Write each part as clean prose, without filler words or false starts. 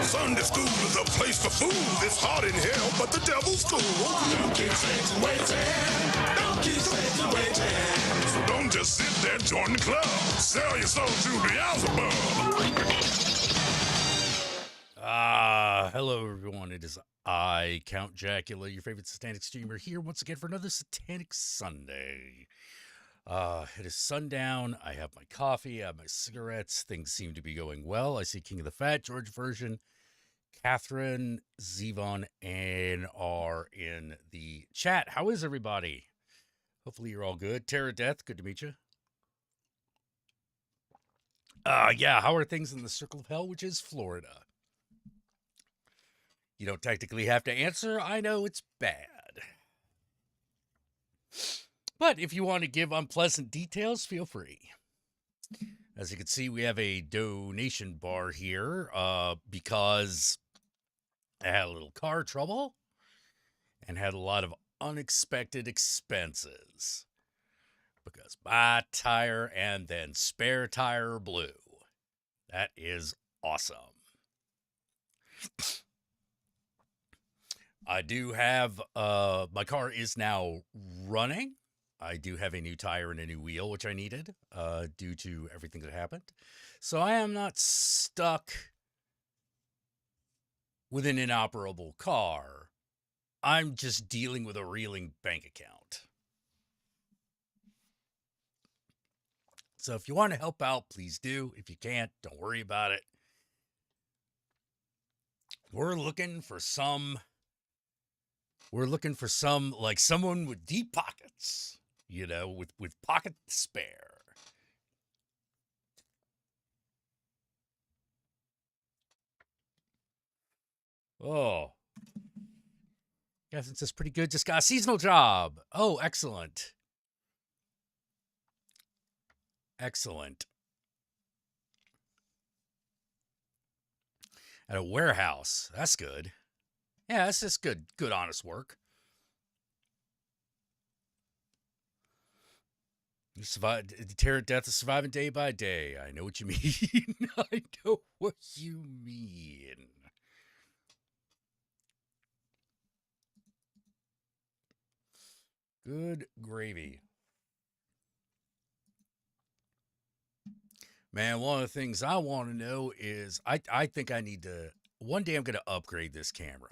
Sunday school is a place for fools. It's hot in hell, but the devil's cool. Don't keep Satan waiting. Don't keep Satan waiting. So don't just sit there, join the club. Sell your soul to Beelzebub. Hello everyone. It is I, Count Jackula, your favorite satanic streamer, here once again for another Satanic Sunday. It is sundown. I have my coffee. I have my cigarettes. Things seem to be going well. I see King of the Fat, George Version, Catherine, Zevon, and are in the chat. How is everybody? Hopefully you're all good. Terror Death, good to meet you. Yeah, how are things in the Circle of Hell, which is Florida? You don't technically have to answer. I know it's bad. But if you want to give unpleasant details, feel free. As you can see, we have a donation bar here because I had a little car trouble and had a lot of unexpected expenses because my tire and then spare tire blew. That is awesome. I do have, my car is now running. I do have a new tire and a new wheel, which I needed due to everything that happened. So I am not stuck with an inoperable car. I'm just dealing with a reeling bank account. So if you want to help out, please do. If you can't, don't worry about it. We're looking for some, like someone with deep pockets. You know, with pocket to spare. Oh. Guess it's just pretty good. Just got a seasonal job. Oh, excellent. Excellent. At a warehouse. That's good. Yeah, that's just good, honest work. You survive, terror death is surviving day by day. I know what you mean. I know what you mean. Good gravy. Man, one of the things I want to know is I think I need to, one day I'm going to upgrade this camera.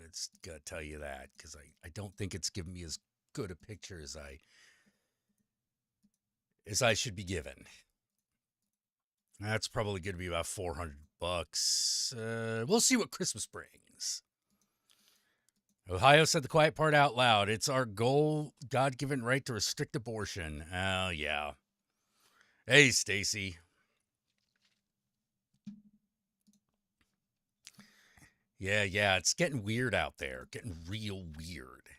It's going to tell you that because I don't think it's giving me as good a picture as I should be given. That's probably going to be about $400. We'll see what Christmas brings. Ohio said the quiet part out loud. It's our goal, God-given right to restrict abortion. Oh, yeah. Hey, Stacy. Yeah, it's getting weird out there. Getting real weird.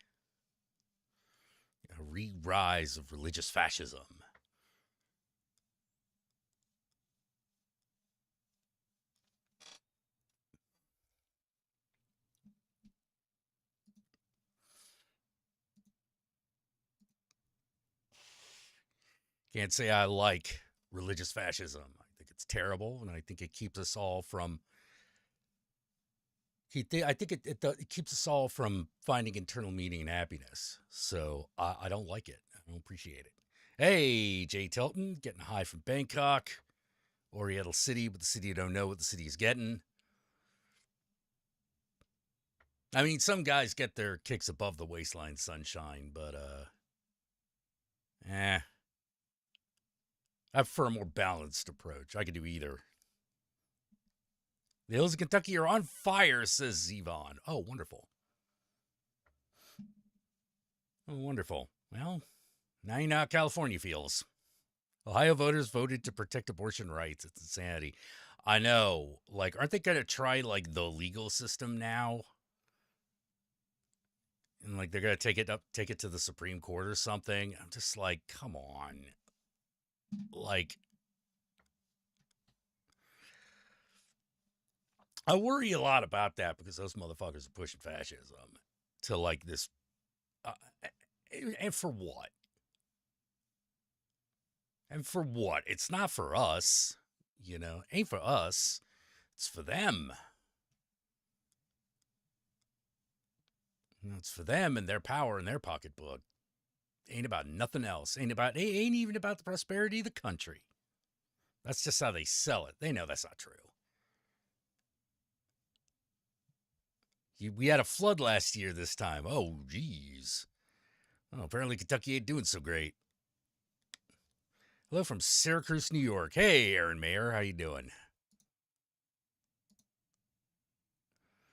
A re-rise of religious fascism. Can't say I like religious fascism. I think it's terrible, and I think it keeps us all from. I think it keeps us all from finding internal meaning and happiness. So I don't like it. I don't appreciate it. Hey, Jay Tilton, getting high from Bangkok, Oriental City, but the city you don't know what the city is getting. I mean, some guys get their kicks above the waistline, sunshine, but I prefer a more balanced approach. I could do either. The hills of Kentucky are on fire, says Zevon. Oh, wonderful. Oh, wonderful. Well, now you know how California feels. Ohio voters voted to protect abortion rights. It's insanity. I know. Like, aren't they going to try, like, the legal system now? And, like, they're going to take it to the Supreme Court or something. I'm just like, come on. Like, I worry a lot about that because those motherfuckers are pushing fascism to, like, this. And for what? And for what? It's not for us, you know. Ain't for us. It's for them. You know, it's for them and their power and their pocketbook. Ain't about nothing else. Ain't even about the prosperity of the country. That's just how they sell it. They know that's not true. We had a flood last year this time. Oh, geez. Oh, apparently Kentucky ain't doing so great. Hello from Syracuse, New York. Hey, Aaron Mayer, how you doing?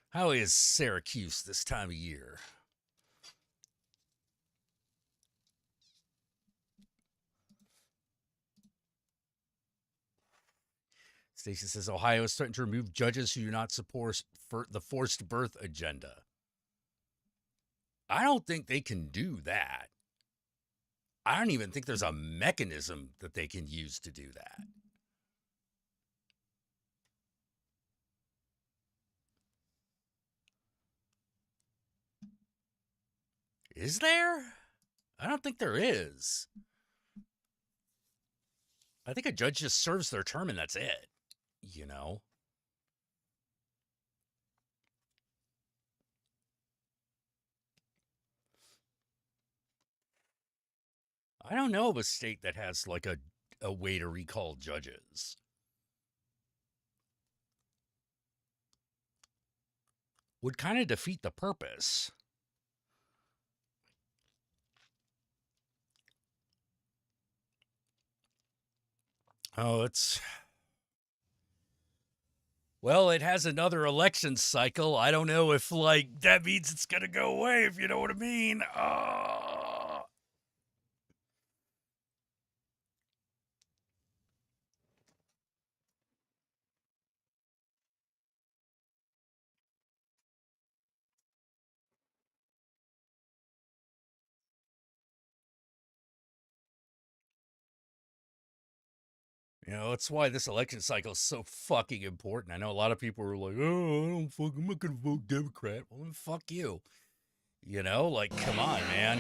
How is Syracuse this time of year? Stacey says Ohio is starting to remove judges who do not support the forced birth agenda. I don't think they can do that. I don't even think there's a mechanism that they can use to do that. Is there? I don't think there is. I think a judge just serves their term and that's it. You know? I don't know of a state that has like a way to recall judges. Would kind of defeat the purpose. Oh, well, it has another election cycle. I don't know if like that means it's gonna go away, if you know what I mean. You know, that's why this election cycle is so fucking important. I know a lot of people are like, oh, I'm not gonna vote Democrat. Well, then fuck you. You know, like, come on, man.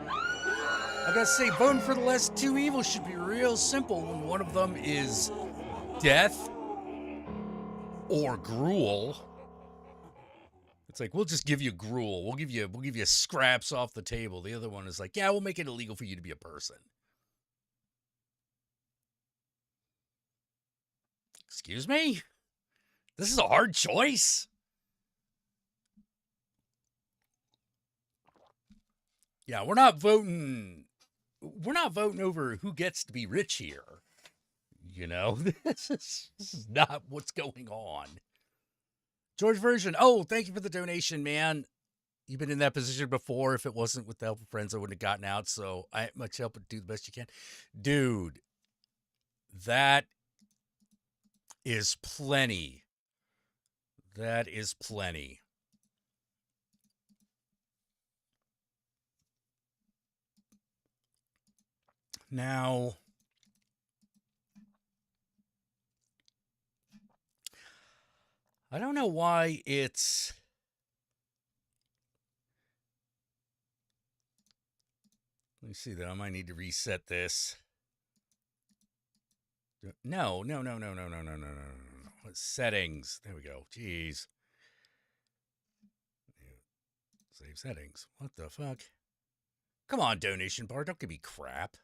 I gotta say, voting for the last two evils should be real simple when one of them is death or gruel. It's like, we'll just give you gruel. We'll give you scraps off the table. The other one is like, yeah, we'll make it illegal for you to be a person. Excuse me? This is a hard choice? Yeah, we're not voting over who gets to be rich here. You know, this is not what's going on. George Version, oh, thank you for the donation, man. You've been in that position before. If it wasn't with the help of friends, I wouldn't have gotten out. So I much help, but do the best you can. Dude, that is plenty That is plenty. Now, I don't know why it's... Let me see, though. I might need to reset this. No. Settings. There we go. Jeez. Save settings. What the fuck? Come on, donation bar. Don't give me crap.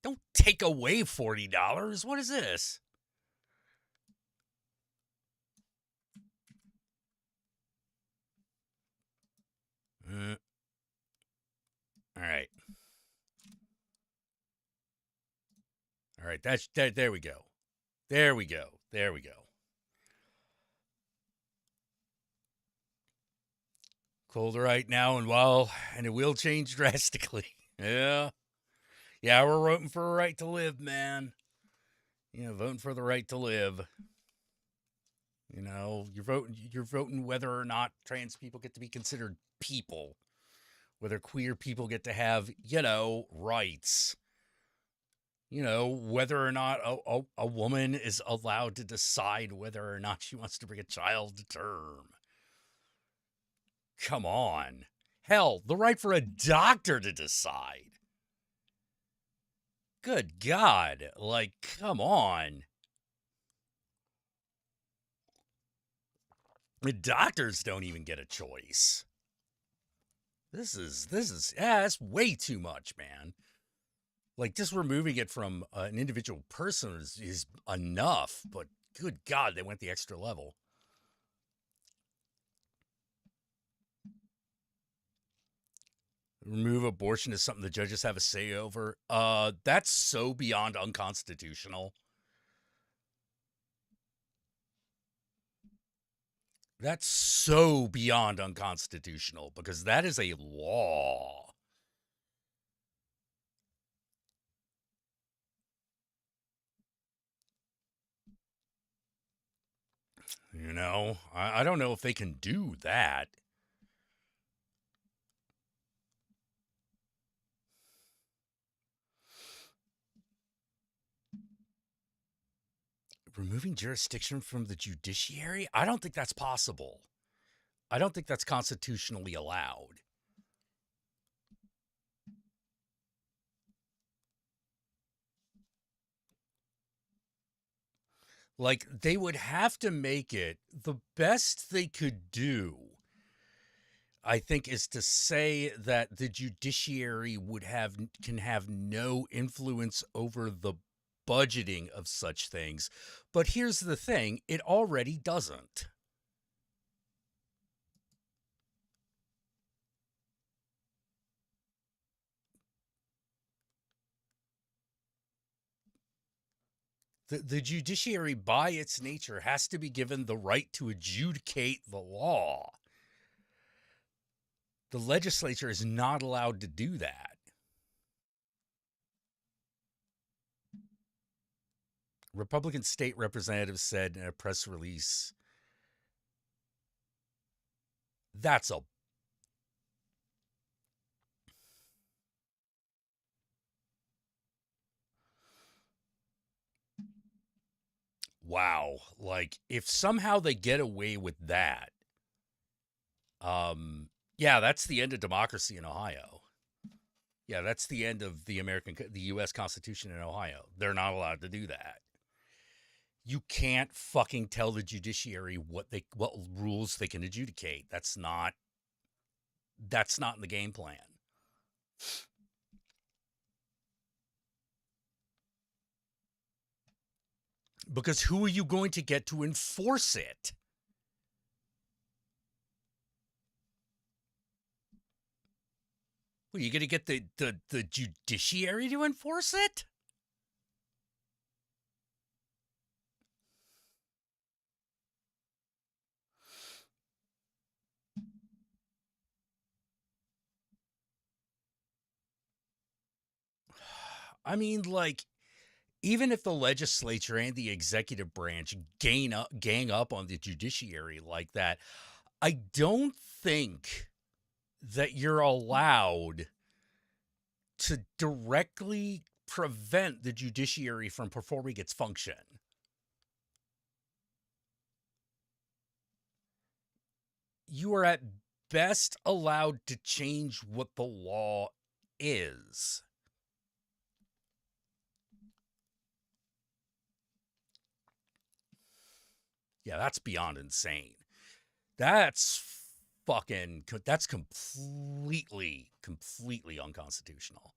Don't take away $40. What is this? All right. All right. There we go. There we go. There we go. Colder right now, and it will change drastically. Yeah. Yeah, we're voting for a right to live, man. Voting for the right to live. You're voting whether or not trans people get to be considered people. Whether queer people get to have, rights. Whether or not a woman is allowed to decide whether or not she wants to bring a child to term. Come on. Hell, the right for a doctor to decide. Good God. Like, come on. The doctors don't even get a choice. This is, that's way too much, man. Like, just removing it from an individual person is enough, but good God, they went the extra level. Remove abortion is something the judges have a say over. That's so beyond unconstitutional. That's so beyond unconstitutional because that is a law. I don't know if they can do that. Removing jurisdiction from the judiciary? I don't think that's possible. I don't think that's constitutionally allowed. Like, they would have to make it the best they could do, I think, is to say that the judiciary can have no influence over the budgeting of such things. But here's the thing, it already doesn't. The judiciary, by its nature, has to be given the right to adjudicate the law. The legislature is not allowed to do that. Republican state representatives said in a press release, that's a... Wow. Like, if somehow they get away with that, yeah, that's the end of democracy in Ohio. Yeah, that's the end of the U.S. Constitution in Ohio. They're not allowed to do that. You can't fucking tell the judiciary what rules they can adjudicate. That's not in the game plan. Because who are you going to get to enforce it? Well, you going to get the judiciary to enforce it? I mean, like, even if the legislature and the executive branch gang up on the judiciary like that, I don't think that you're allowed to directly prevent the judiciary from performing its function. You are at best allowed to change what the law is. Yeah, that's beyond insane. That's that's completely unconstitutional.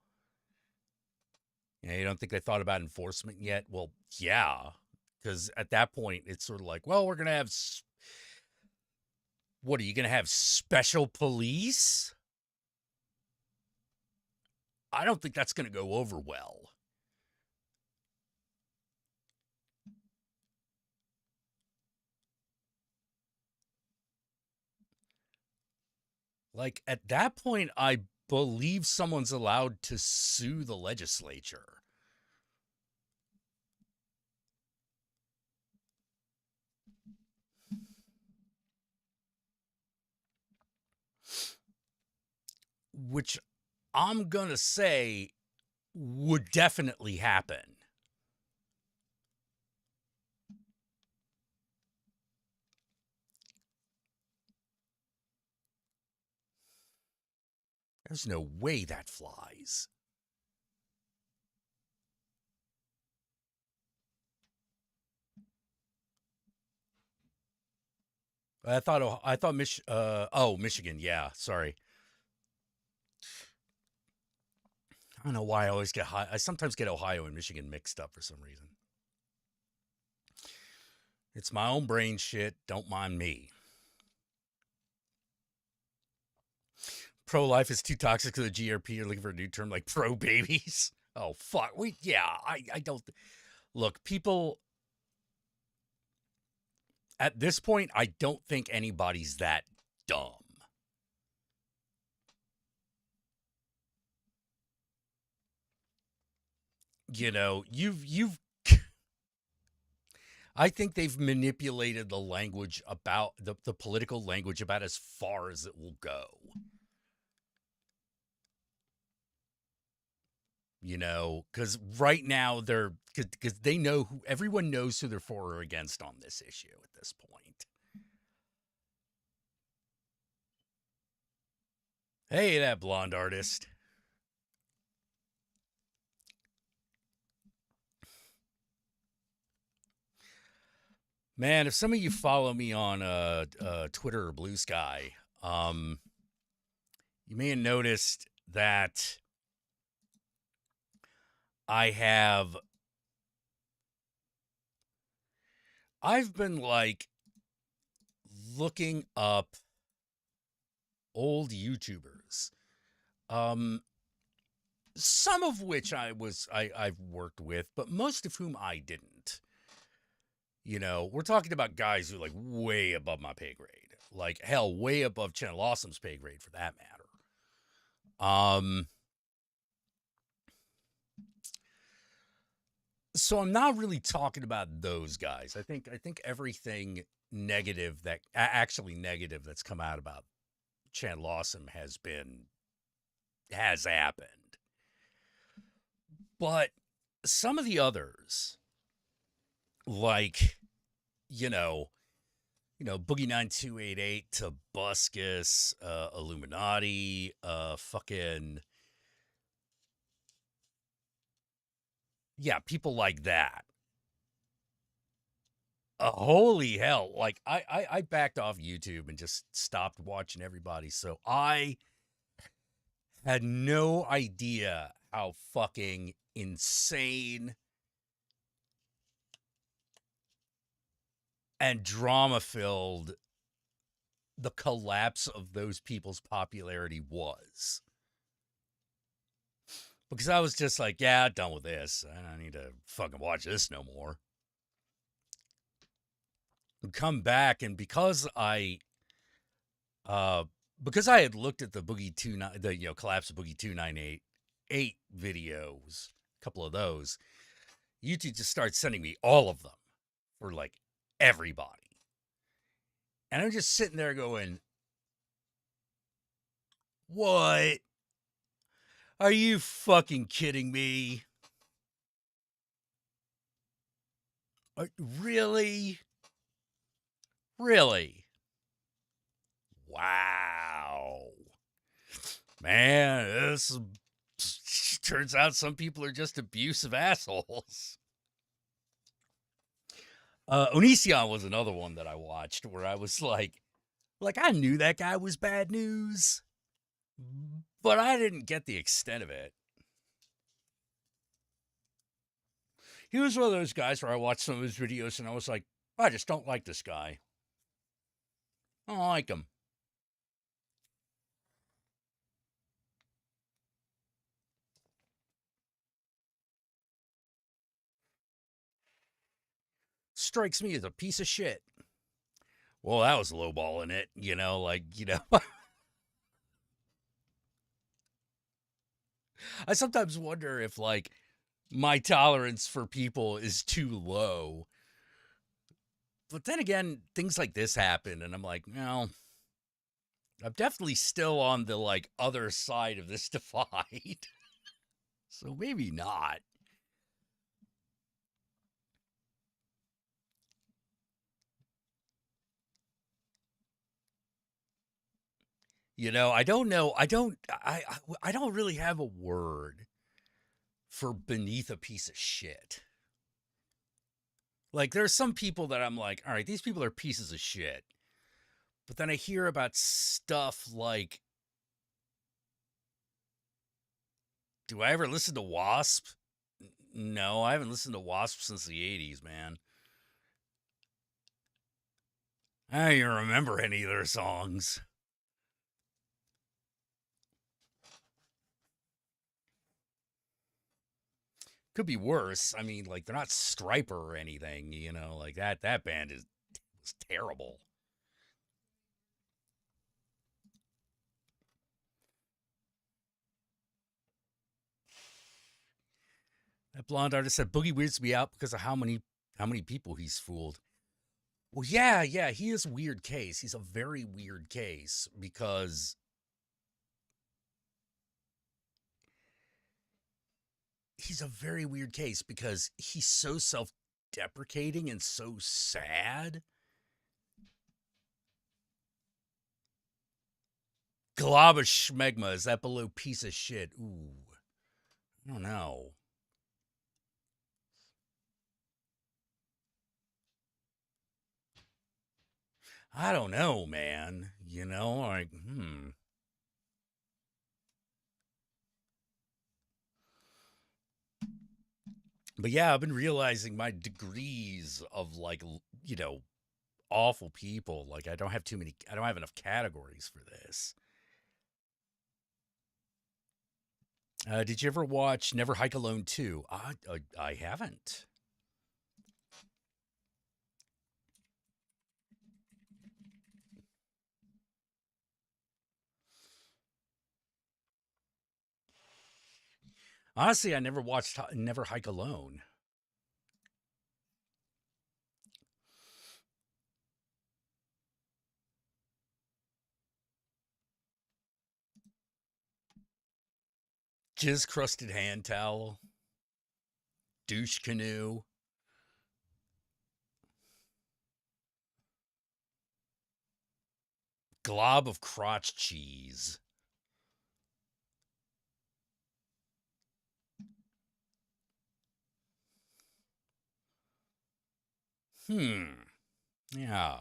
You don't think they thought about enforcement yet? Well, yeah, because at that point, it's sort of like, well, we're going to have, what are you going to have, special police? I don't think that's going to go over well. Like, at that point, I believe someone's allowed to sue the legislature. Which I'm going to say would definitely happen. There's no way that flies. I thought Michigan. Yeah, sorry. I don't know why I sometimes get Ohio and Michigan mixed up for some reason. It's my own brain shit. Don't mind me. Pro-life is too toxic to the GRP. You're looking for a new term like pro-babies. Oh, fuck. I don't. Look, people, at this point, I don't think anybody's that dumb. You know, you've I think they've manipulated the language about the political language about as far as it will go. You know, because right now because they know everyone knows who they're for or against on this issue at this point. Hey, that blonde artist. Man, if some of you follow me on Twitter or Blue Sky, you may have noticed that I've been like looking up old YouTubers. Some of which I've worked with, but most of whom I didn't. You know, we're talking about guys who are like way above my pay grade. Like hell, way above Channel Awesome's pay grade for that matter. So I'm not really talking about those guys. I think everything negative negative that's come out about Channel Awesome has happened. But some of the others, like, you know, Boogie 9288 to Buscus, Illuminati, fucking, yeah, people like that. Holy hell. Like, I backed off YouTube and just stopped watching everybody. So I had no idea how fucking insane and drama-filled the collapse of those people's popularity was. Because I was just like, yeah, done with this. I don't need to fucking watch this no more. And come back, and because I had looked at the collapse of Boogie 298 videos, a couple of those, YouTube just started sending me all of them for like everybody. And I'm just sitting there going, what? Are you fucking kidding me? Really? Really? Wow. Man, this turns out some people are just abusive assholes. Onision was another one that I watched where I was like I knew that guy was bad news, but I didn't get the extent of it. He was one of those guys where I watched some of his videos and I was like, I just don't like this guy. I don't like him. Strikes me as a piece of shit. Well, that was lowballing it, I sometimes wonder if, like, my tolerance for people is too low. But then again, things like this happen, and I'm like, no, I'm definitely still on the, like, other side of this divide. So maybe not. I don't know. I don't really have a word for beneath a piece of shit. Like, there's some people that I'm like, all right, these people are pieces of shit. But then I hear about stuff like, do I ever listen to Wasp? No, I haven't listened to Wasp since the 80s, man. I don't even remember any of their songs. Could be worse. I mean, like, they're not Striper or anything, like that band was terrible. That blonde artist said Boogie weirds me out because of how many people he's fooled. Well, yeah, he is a weird case. He's a very weird case because he's so self-deprecating and so sad. Glob of schmegma, is that below piece of shit? Ooh, I don't know. I don't know, man. Like, But yeah, I've been realizing my degrees of, like, awful people. Like, I don't have enough categories for this. Did you ever watch Never Hike Alone 2? I haven't. Honestly, I never watched Never Hike Alone. Jizz crusted hand towel. Douche canoe. Glob of crotch cheese. Yeah.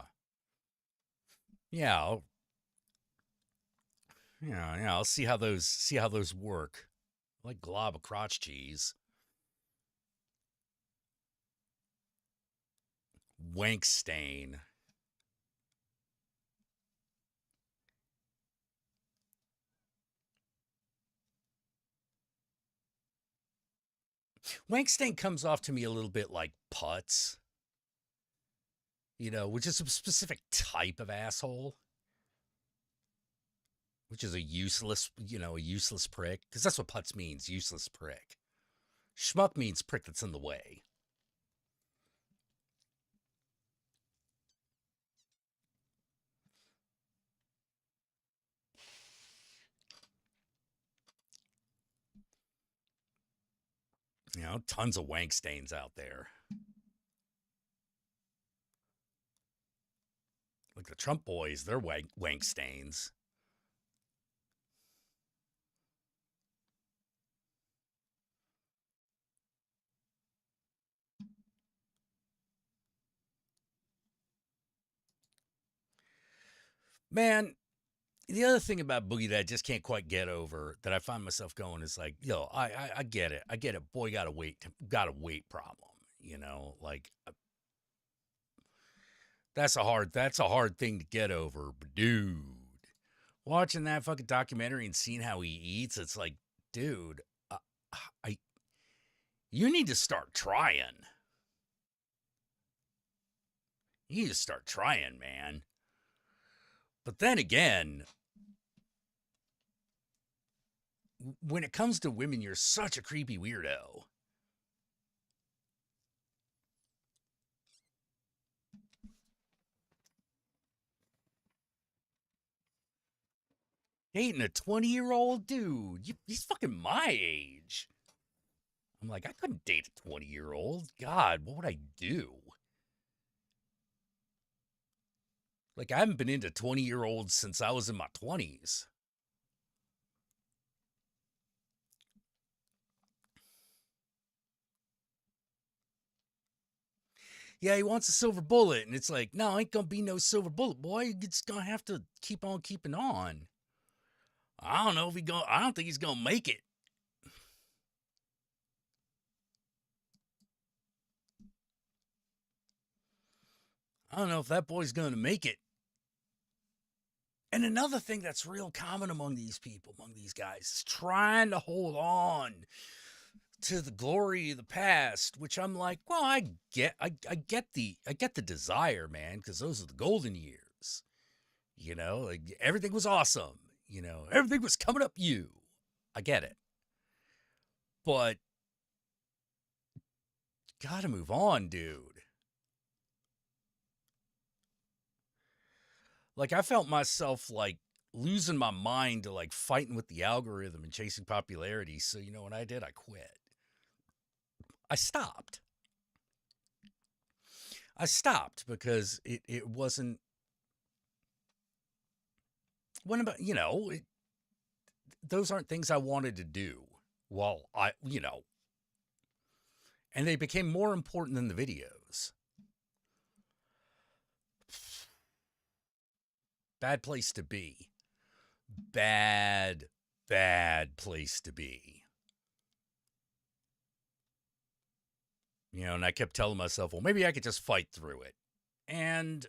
Yeah. Yeah. I'll see how those work. I like glob of crotch cheese. Wank stain. Wank stain comes off to me a little bit like putz. Which is a specific type of asshole. Which is a useless prick. Because that's what putz means, useless prick. Schmuck means prick that's in the way. know, tons of wank stains out there. Like the Trump boys, they're wank stains. Man, the other thing about Boogie that I just can't quite get over, that I find myself going, is like, yo, I get it. I get it. Boy, got a weight problem. You know, like that's a hard thing to get over. But dude, watching that fucking documentary and seeing how he eats, it's like, dude, I you need to start trying. You need to start trying, man. But then again, when it comes to women, you're such a creepy weirdo. Dating a 20-year-old dude, he's fucking my age. I'm like, I couldn't date a 20-year-old. God, what would I do? Like, I haven't been into 20-year-olds since I was in my 20s. Yeah, he wants a silver bullet. And it's like, no, ain't gonna be no silver bullet, boy. You're just gonna have to keep on keeping on. I don't know if I don't think he's gonna make it. I don't know if that boy's gonna make it. And another thing that's real common among these people, among these guys, is trying to hold on to the glory of the past, which I'm like, well, I get the desire, man, because those are the golden years. You know, like everything was awesome. You know, everything was coming up you. I get it. But gotta move on, dude. Like I felt myself like losing my mind to like fighting with the algorithm and chasing popularity. So, you know what I did? I quit. I stopped. I stopped because it wasn't. What about, you know, those aren't things I wanted to do. Well, and they became more important than the videos. Bad place to be. Bad place to be. You know, and I kept telling myself, well, maybe I could just fight through it. And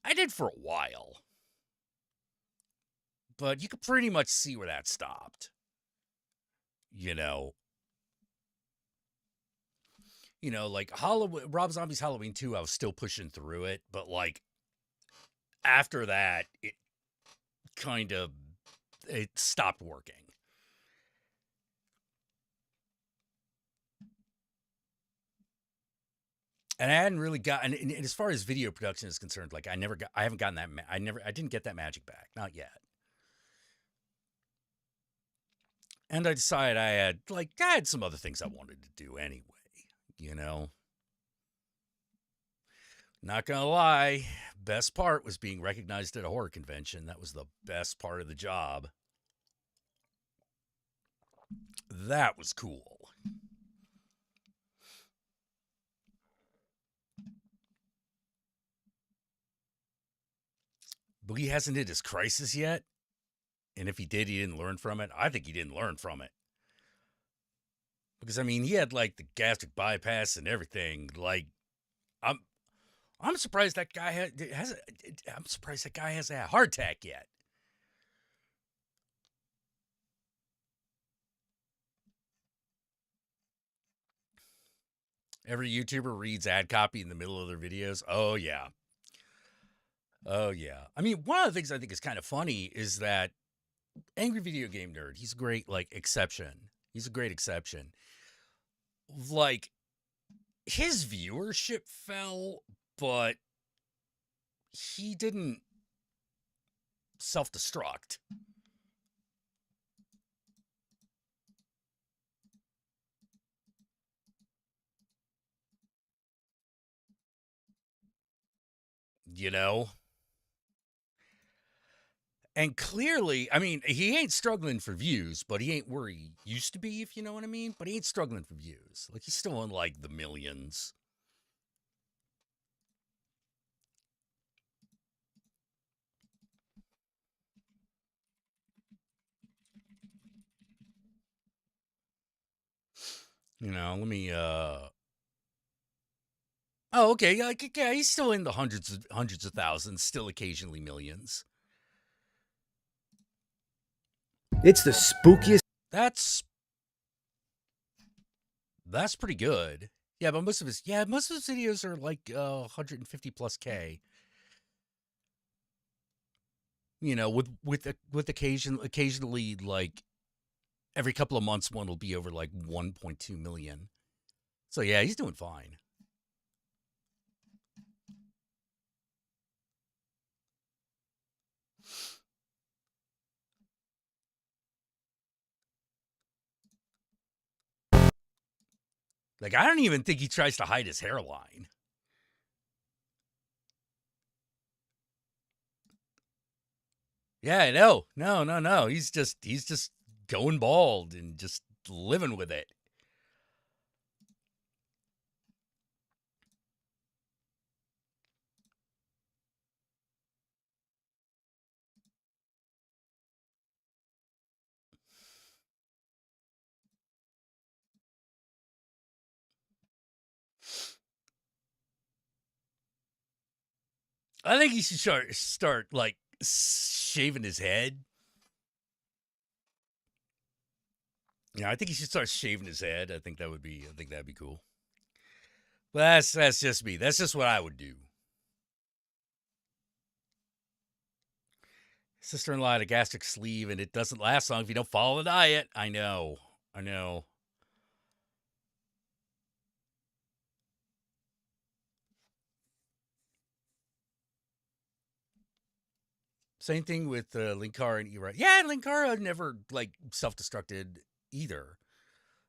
I did for a while. But you could pretty much see where that stopped. You know, like Rob Zombie's Halloween 2, I was still pushing through it, but like after that, it stopped working. And I hadn't really gotten, and as far as video production is concerned, like I haven't gotten that, I didn't get that magic back, not yet. And I decided I had some other things I wanted to do anyway, you know. Not gonna lie, best part was being recognized at a horror convention. That was the best part of the job. That was cool. Boogie hasn't hit his crisis yet. And if he did, he didn't learn from it. I think he didn't learn from it. Because I mean, he had like the gastric bypass and everything. Like, I'm surprised that guy hasn't had a heart attack yet. Every YouTuber reads ad copy in the middle of their videos. Oh yeah. Oh yeah. I mean, one of the things I think is kind of funny is that Angry Video Game Nerd, he's a great exception. He's a great exception. Like his viewership fell, but he didn't self-destruct. you know? And clearly, I mean, he ain't struggling for views, but he ain't where he used to be, if you know what I mean. But he ain't struggling for views. Like, he's still in, like, the millions. You know, let me, Oh, okay. Like, yeah, he's still in the hundreds of thousands, still occasionally millions. It's the spookiest. That's pretty good. Yeah, but most of his videos are like 150 plus K. You know, with occasionally like every couple of months one will be over like 1.2 million. So yeah, he's doing fine. Like, I don't even think he tries to hide his hairline. Yeah, no. He's just going bald and just living with it. I think he should start like shaving his head. Yeah, I think he should start shaving his head. I think that'd be cool. But that's just me. That's just what I would do. Sister-in-law had a gastric sleeve, and it doesn't last long if you don't follow the diet. I know. Same thing with Linkara and Erod. Yeah, Linkara never like self-destructed either.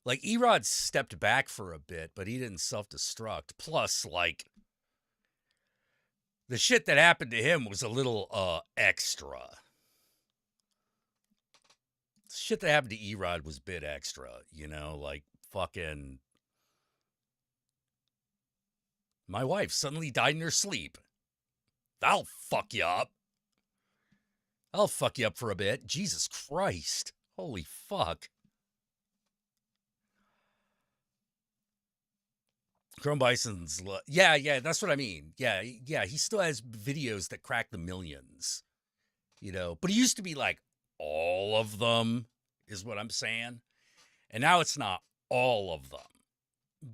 Like Erod stepped back for a bit, but he didn't self-destruct. Plus, like the shit that happened to him was a little extra. Shit that happened to Erod was a bit extra, you know, like fucking my wife suddenly died in her sleep. That'll fuck you up. I'll fuck you up for a bit. Jesus Christ. Holy fuck. Chrome Bison's. Yeah, that's what I mean. Yeah, he still has videos that crack the millions, you know, but he used to be like all of them, is what I'm saying. And now it's not all of them,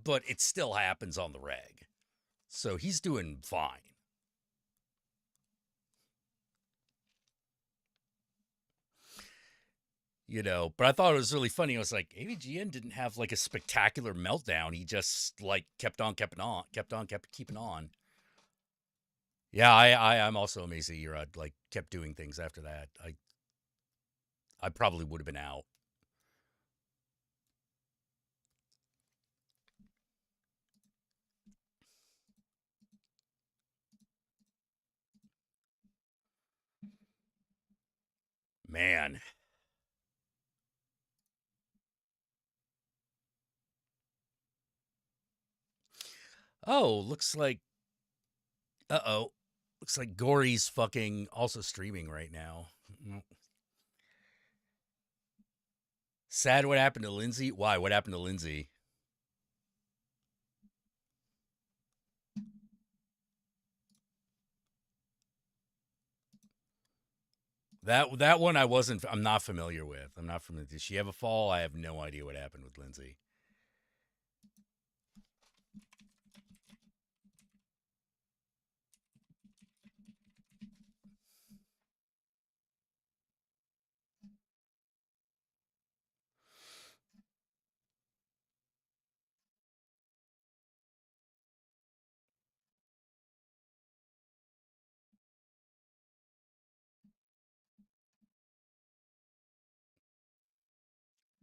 but it still happens on the reg. So he's doing fine. You know, but I thought it was really funny. I was like, AVGN didn't have like a spectacular meltdown. He just like kept keeping on. Yeah, I'm also amazed that Erod like kept doing things after that. I probably would have been out. Man. Oh, looks like looks like Gory's fucking also streaming right now. Sad what happened to Lindsay? Why? What happened to Lindsay? That one I'm not familiar with. I'm not familiar. Did she have a fall? I have no idea what happened with Lindsay.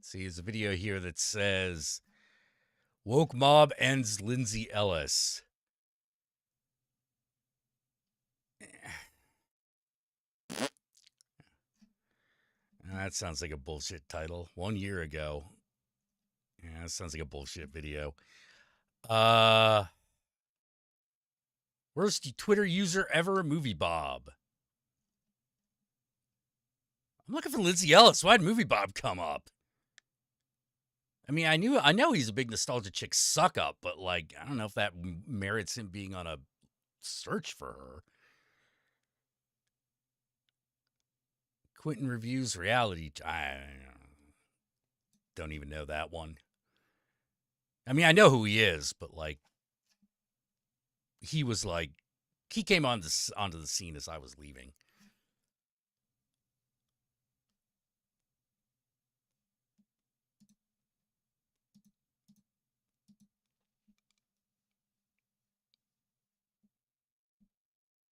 See, there's a video here that says woke mob ends Lindsay Ellis. That sounds like a bullshit title. 1 year ago. Yeah, that sounds like a bullshit video. Worst Twitter user ever, Movie Bob. I'm looking for Lindsay Ellis. Why'd Movie Bob come up? I mean, I know he's a big nostalgia chick suck up, but like, I don't know if that merits him being on a search for her. Quentin reviews reality. I don't even know that one. I mean, I know who he is, but like, he came onto the scene as I was leaving.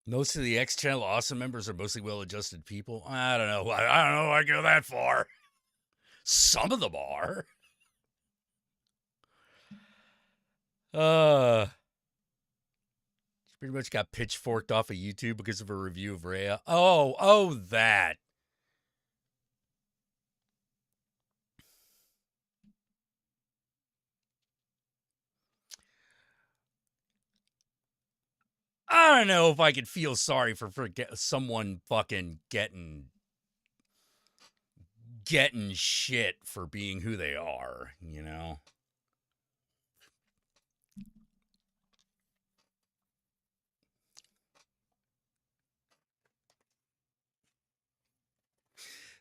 Most of the X Channel Awesome members are mostly well-adjusted people. I don't know. I don't know if I go that far. Some of them are. She pretty much got pitchforked off of YouTube because of a review of Rhea. Oh, that. I don't know if I could feel sorry for someone fucking getting shit for being who they are, you know?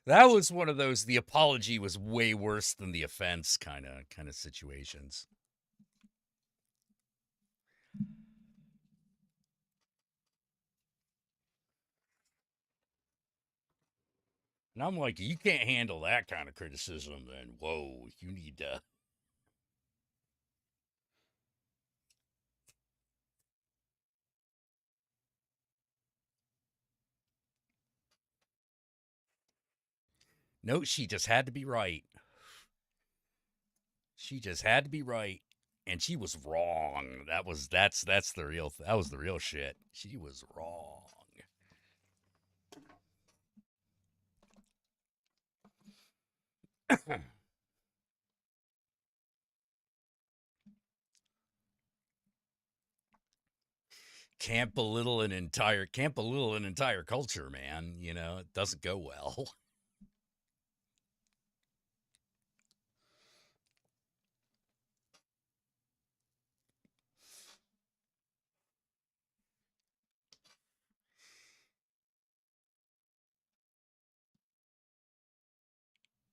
That was one of those, the apology was way worse than the offense kind of situations. And I'm like, you can't handle that kind of criticism, then whoa, you need to. No, she just had to be right. She just had to be right. And she was wrong. That's the real that was the real shit. She was wrong. Can't belittle an entire culture, man. You know, it doesn't go well.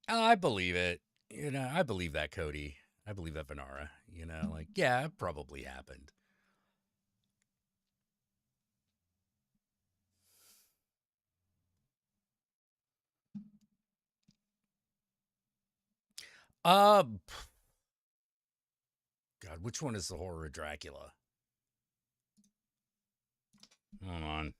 I believe it. You know, I believe that, Cody. I believe that, Venara. You know, like, yeah, it probably happened. Uh, God, which one is the horror of Dracula? Hold on.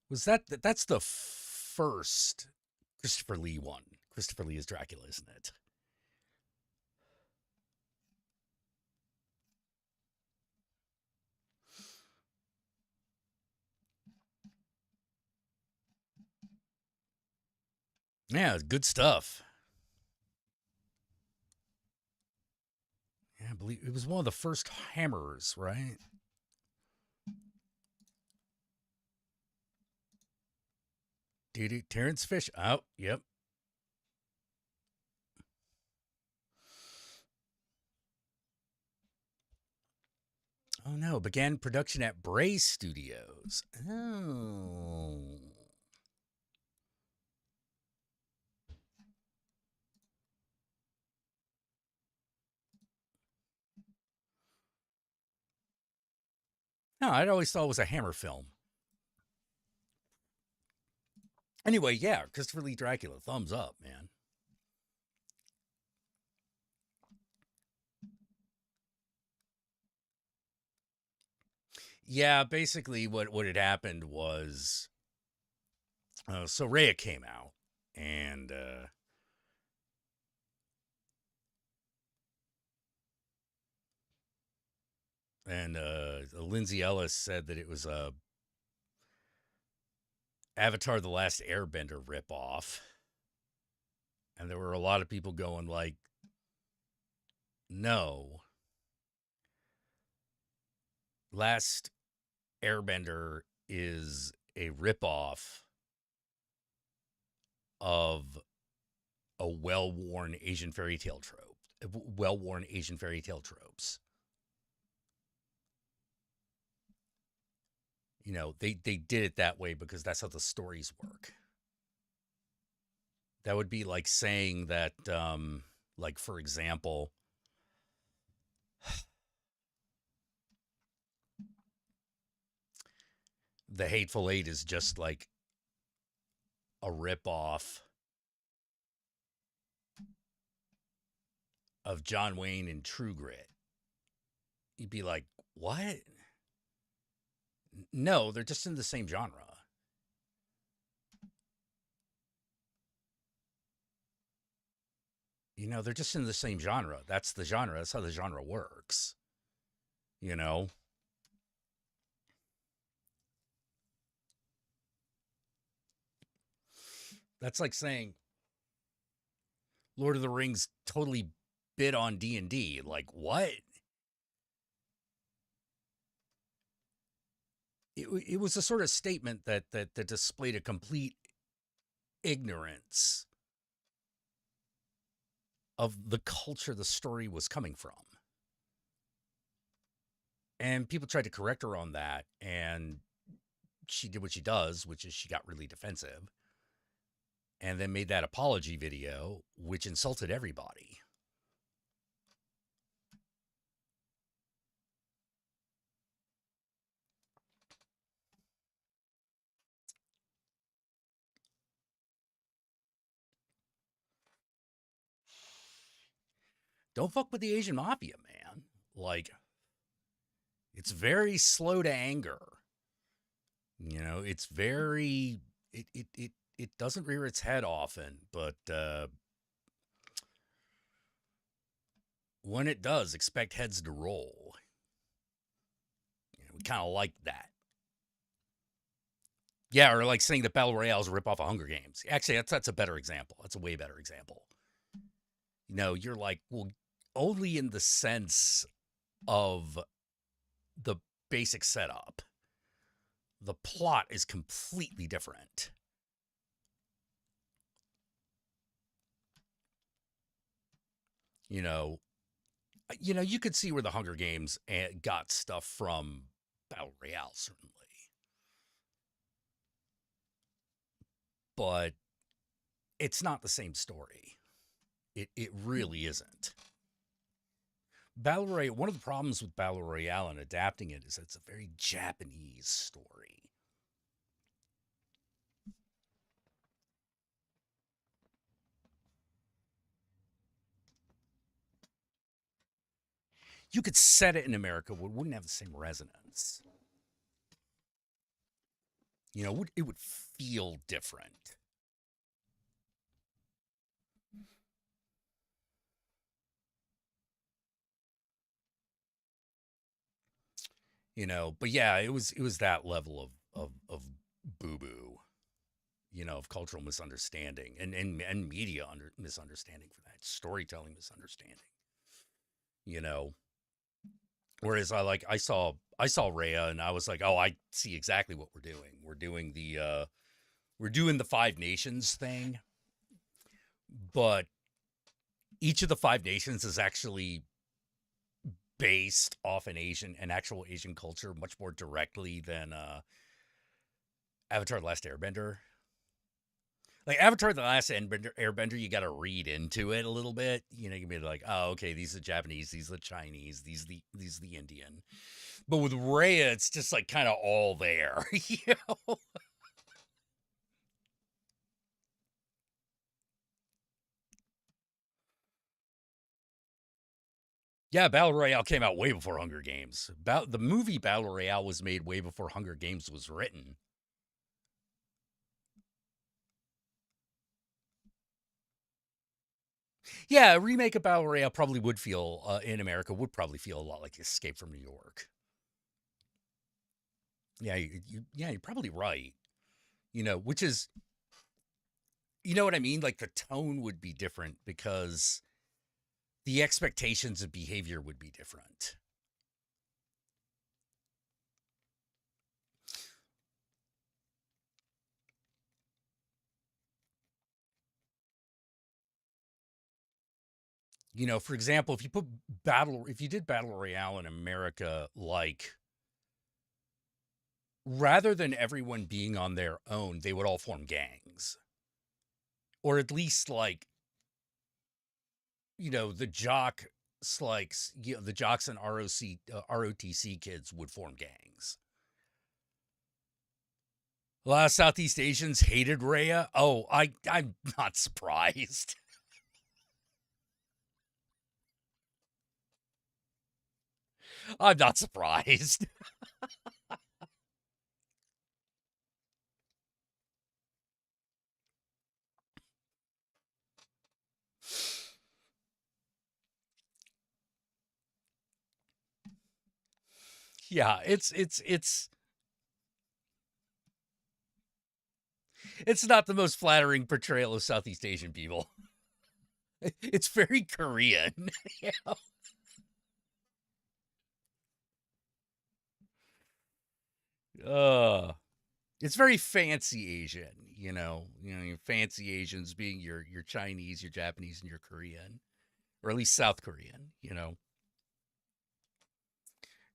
Was that's the first Christopher Lee one? Christopher Lee is Dracula, isn't it? Yeah, good stuff. Yeah, I believe it was one of the first Hammers, right? Dude, Terrence Fish. Oh, yep. Oh no, began production at Bray Studios. Oh. No, I'd always thought it was a Hammer film. Anyway, yeah, Christopher Lee Dracula, thumbs up, man. Yeah, basically what had happened was, so Rhea came out, and And Lindsay Ellis said that it was a Avatar: The Last Airbender ripoff. And there were a lot of people going like, no. Last Airbender is a ripoff of a well-worn Asian fairy tale trope, well-worn Asian fairy tale tropes. You know, they did it that way because that's how the stories work. That would be like saying that, like, for example, The Hateful Eight is just like a ripoff of John Wayne and True Grit. You'd be like, what? No, they're just in the same genre. You know, they're just in the same genre. That's the genre. That's how the genre works. You know? That's like saying Lord of the Rings totally bid on D&D. Like, what? It was a sort of statement that displayed a complete ignorance of the culture the story was coming from. And people tried to correct her on that, and she did what she does, which is she got really defensive, and then made that apology video, which insulted everybody. Don't fuck with the Asian mafia, man. Like, it's very slow to anger. You know, it's very it doesn't rear its head often, but when it does, expect heads to roll. You know, we kind of like that. Yeah, or like saying that Battle Royale is a ripoff of Hunger Games. Actually, that's a better example. That's a way better example. You know, you're like, well, only in the sense of the basic setup. The plot is completely different. You know, you could see where the Hunger Games got stuff from Battle Royale, certainly. But it's not the same story. It really isn't. Battle Royale, one of the problems with Battle Royale and adapting it is it's a very Japanese story. You could set it in America, but it wouldn't have the same resonance. You know, it would feel different. You know, but yeah, it was that level of boo boo, you know, of cultural misunderstanding and media misunderstanding for that, storytelling misunderstanding. You know, whereas I saw Rhea and I was like, oh, I see exactly what we're doing. We're doing the Five Nations thing, but each of the Five Nations is actually based off an actual Asian culture much more directly than Avatar: The Last Airbender. Like Avatar: The Last Airbender, you got to read into it a little bit. You know, you can be like, oh, okay, these are Japanese, these are Chinese, these are the Indian. But with Rhea, it's just like kind of all there, you know. Yeah, Battle Royale came out way before Hunger Games. The movie Battle Royale was made way before Hunger Games was written. Yeah, a remake of Battle Royale probably would feel, in America, would probably feel a lot like Escape from New York. Yeah, yeah, you're probably right. Which is, you know what I mean? Like the tone would be different because the expectations of behavior would be different. For example, if you did battle royale in America, like rather than everyone being on their own, they would all form gangs, or at least like the the jocks and ROTC kids would form gangs. A lot of Southeast Asians hated Rhea. Oh, I'm not surprised. I'm not surprised. Yeah, it's not the most flattering portrayal of Southeast Asian people. It's very Korean. Yeah. Uh, it's very fancy Asian, your fancy Asians being your Chinese, your Japanese, and your Korean, or at least South Korean.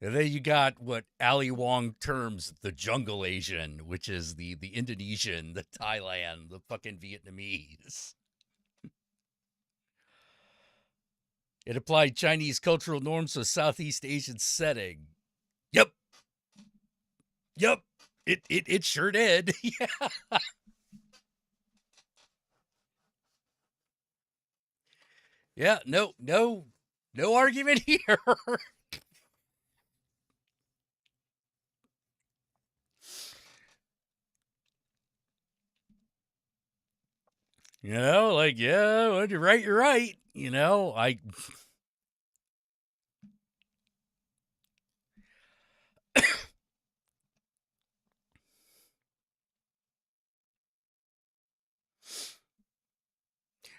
And then you got what Ali Wong terms the jungle Asian, which is the Indonesian, the Thailand, the fucking Vietnamese. It applied Chinese cultural norms to a Southeast Asian setting. Yep. Yep. It sure did. Yeah. Yeah. No argument here. Like, yeah, when you're right, you're right.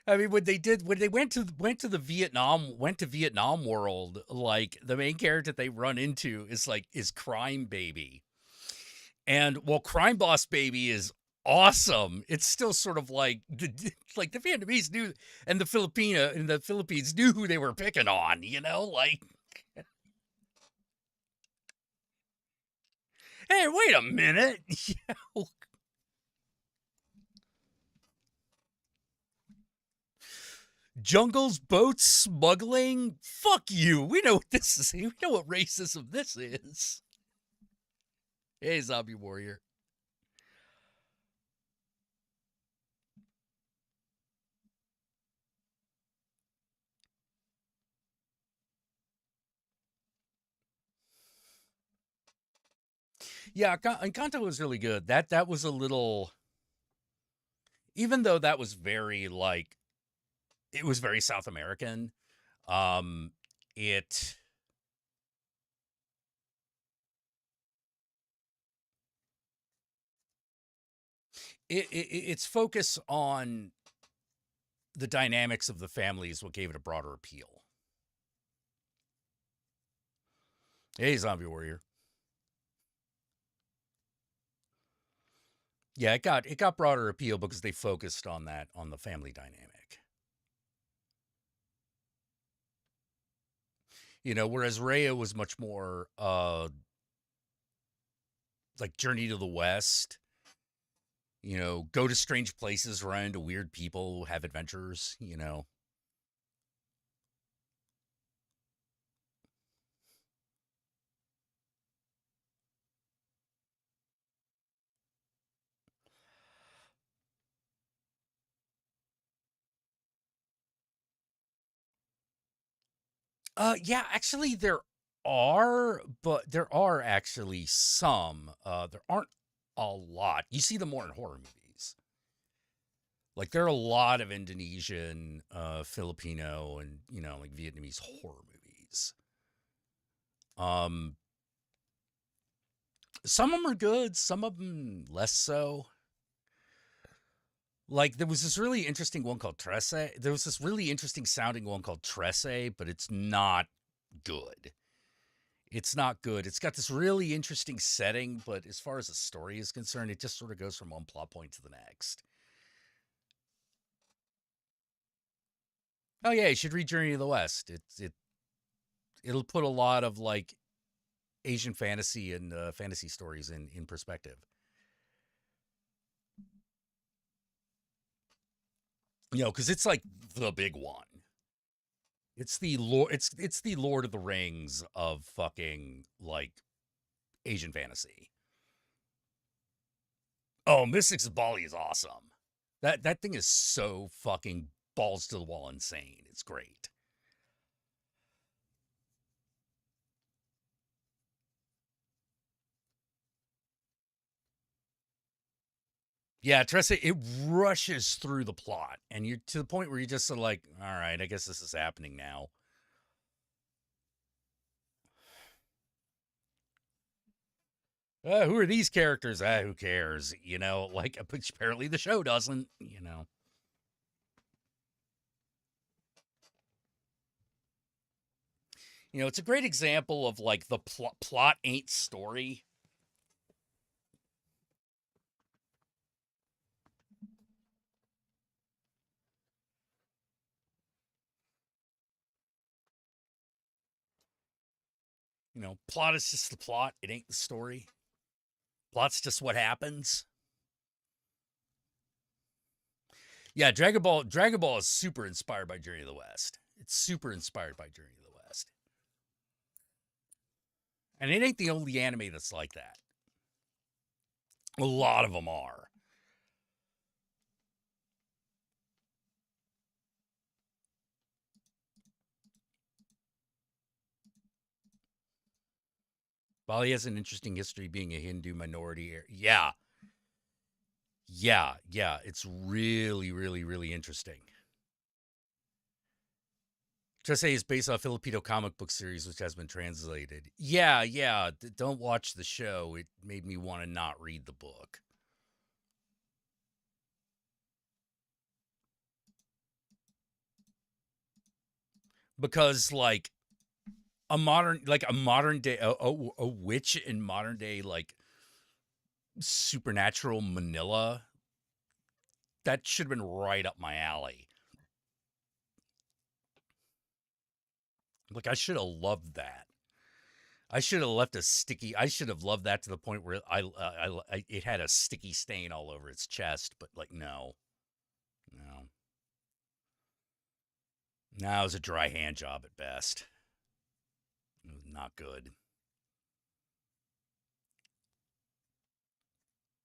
I mean, when they went to Vietnam world, like the main character they run into is Crime Baby. And while Crime Boss Baby is awesome, it's still sort of like like the Vietnamese knew, and the Philippines knew who they were picking on, like, hey, wait a minute. Jungles, boats, smuggling. Fuck you. We know what this is. We know what racism this is. Hey, zombie warrior. Yeah, Encanto was really good. That was a little, even though that was very like, it was very South American. Um, it its focus on the dynamics of the family is what gave it a broader appeal. Hey, zombie warrior. Yeah, it got broader appeal because they focused on the family dynamic. Whereas Rhea was much more like Journey to the West. Go to strange places, run into weird people, have adventures. Yeah, actually there are actually some. There aren't a lot. You see them more in horror movies. Like there are a lot of Indonesian, Filipino, and like Vietnamese horror movies. Um, Some of them are good, some of them less so. Like there was this really interesting one called Tresse. There was this really interesting sounding one called Tresse, but it's not good. It's not good. It's got this really interesting setting, but as far as the story is concerned, it just sort of goes from one plot point to the next. Oh yeah, you should read Journey to the West. It'll put a lot of like Asian fantasy and fantasy stories in perspective. You know, because it's like the big one. It's the Lord. It's the Lord of the Rings of fucking like Asian fantasy. Oh, Mystics of Bali is awesome. That thing is so fucking balls to the wall insane. It's great. Yeah, Tressa, it rushes through the plot, and you're to the point where you're just sort of like, all right, I guess this is happening now. Who are these characters? Who cares? You know, like, apparently the show doesn't, you know. You know, it's a great example of like the plot ain't story. You know, plot is just the plot. It ain't the story. Plot's just what happens. Yeah, Dragon Ball is super inspired by Journey of the West. It's super inspired by Journey of the West. And it ain't the only anime that's like that. A lot of them are. Bali has an interesting history being a Hindu minority. Yeah. Yeah. It's really, really, really interesting. Tresse is based on a Filipino comic book series which has been translated. Yeah. Don't watch the show. It made me want to not read the book. Because like a modern day a witch in modern day like supernatural Manila, that should have been right up my alley. Like I should have loved that. I should have left a sticky. I should have loved that to the point where it had a sticky stain all over its chest. But like, no, it was a dry hand job at best. It was not good.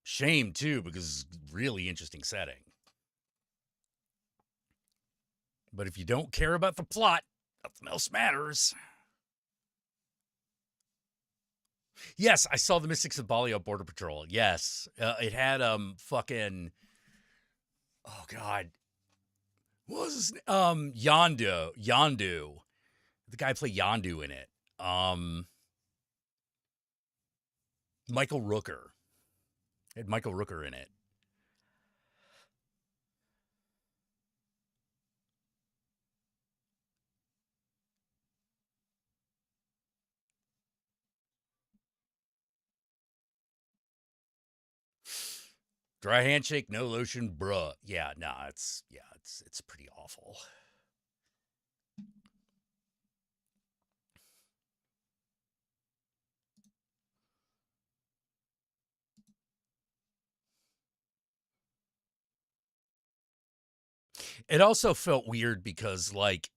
Shame too, because really interesting setting. But if you don't care about the plot, nothing else matters. Yes, I saw the Mystics of Bali on Border Patrol. Yes, it had fucking oh god, what was his name? Yondu. The guy played Yondu in it. Michael Rooker. It had Michael Rooker in it. Dry handshake, no lotion, bruh. Yeah, nah, it's pretty awful. It also felt weird because like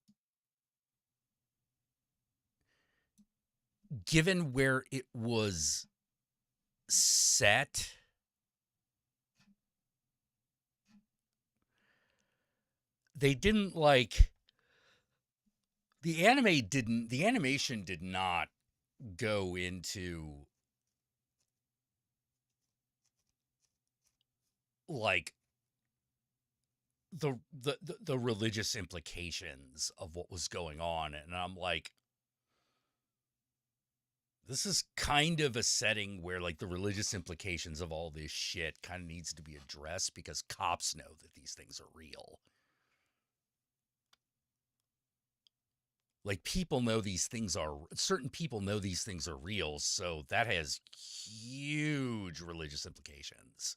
given where it was set, they didn't like the animation did not go into like the religious implications of what was going on, and I'm like, This is kind of a setting where like the religious implications of all this shit kind of needs to be addressed because cops know that these things are real. Like people know these things are certain people know these things are real, so that has huge religious implications.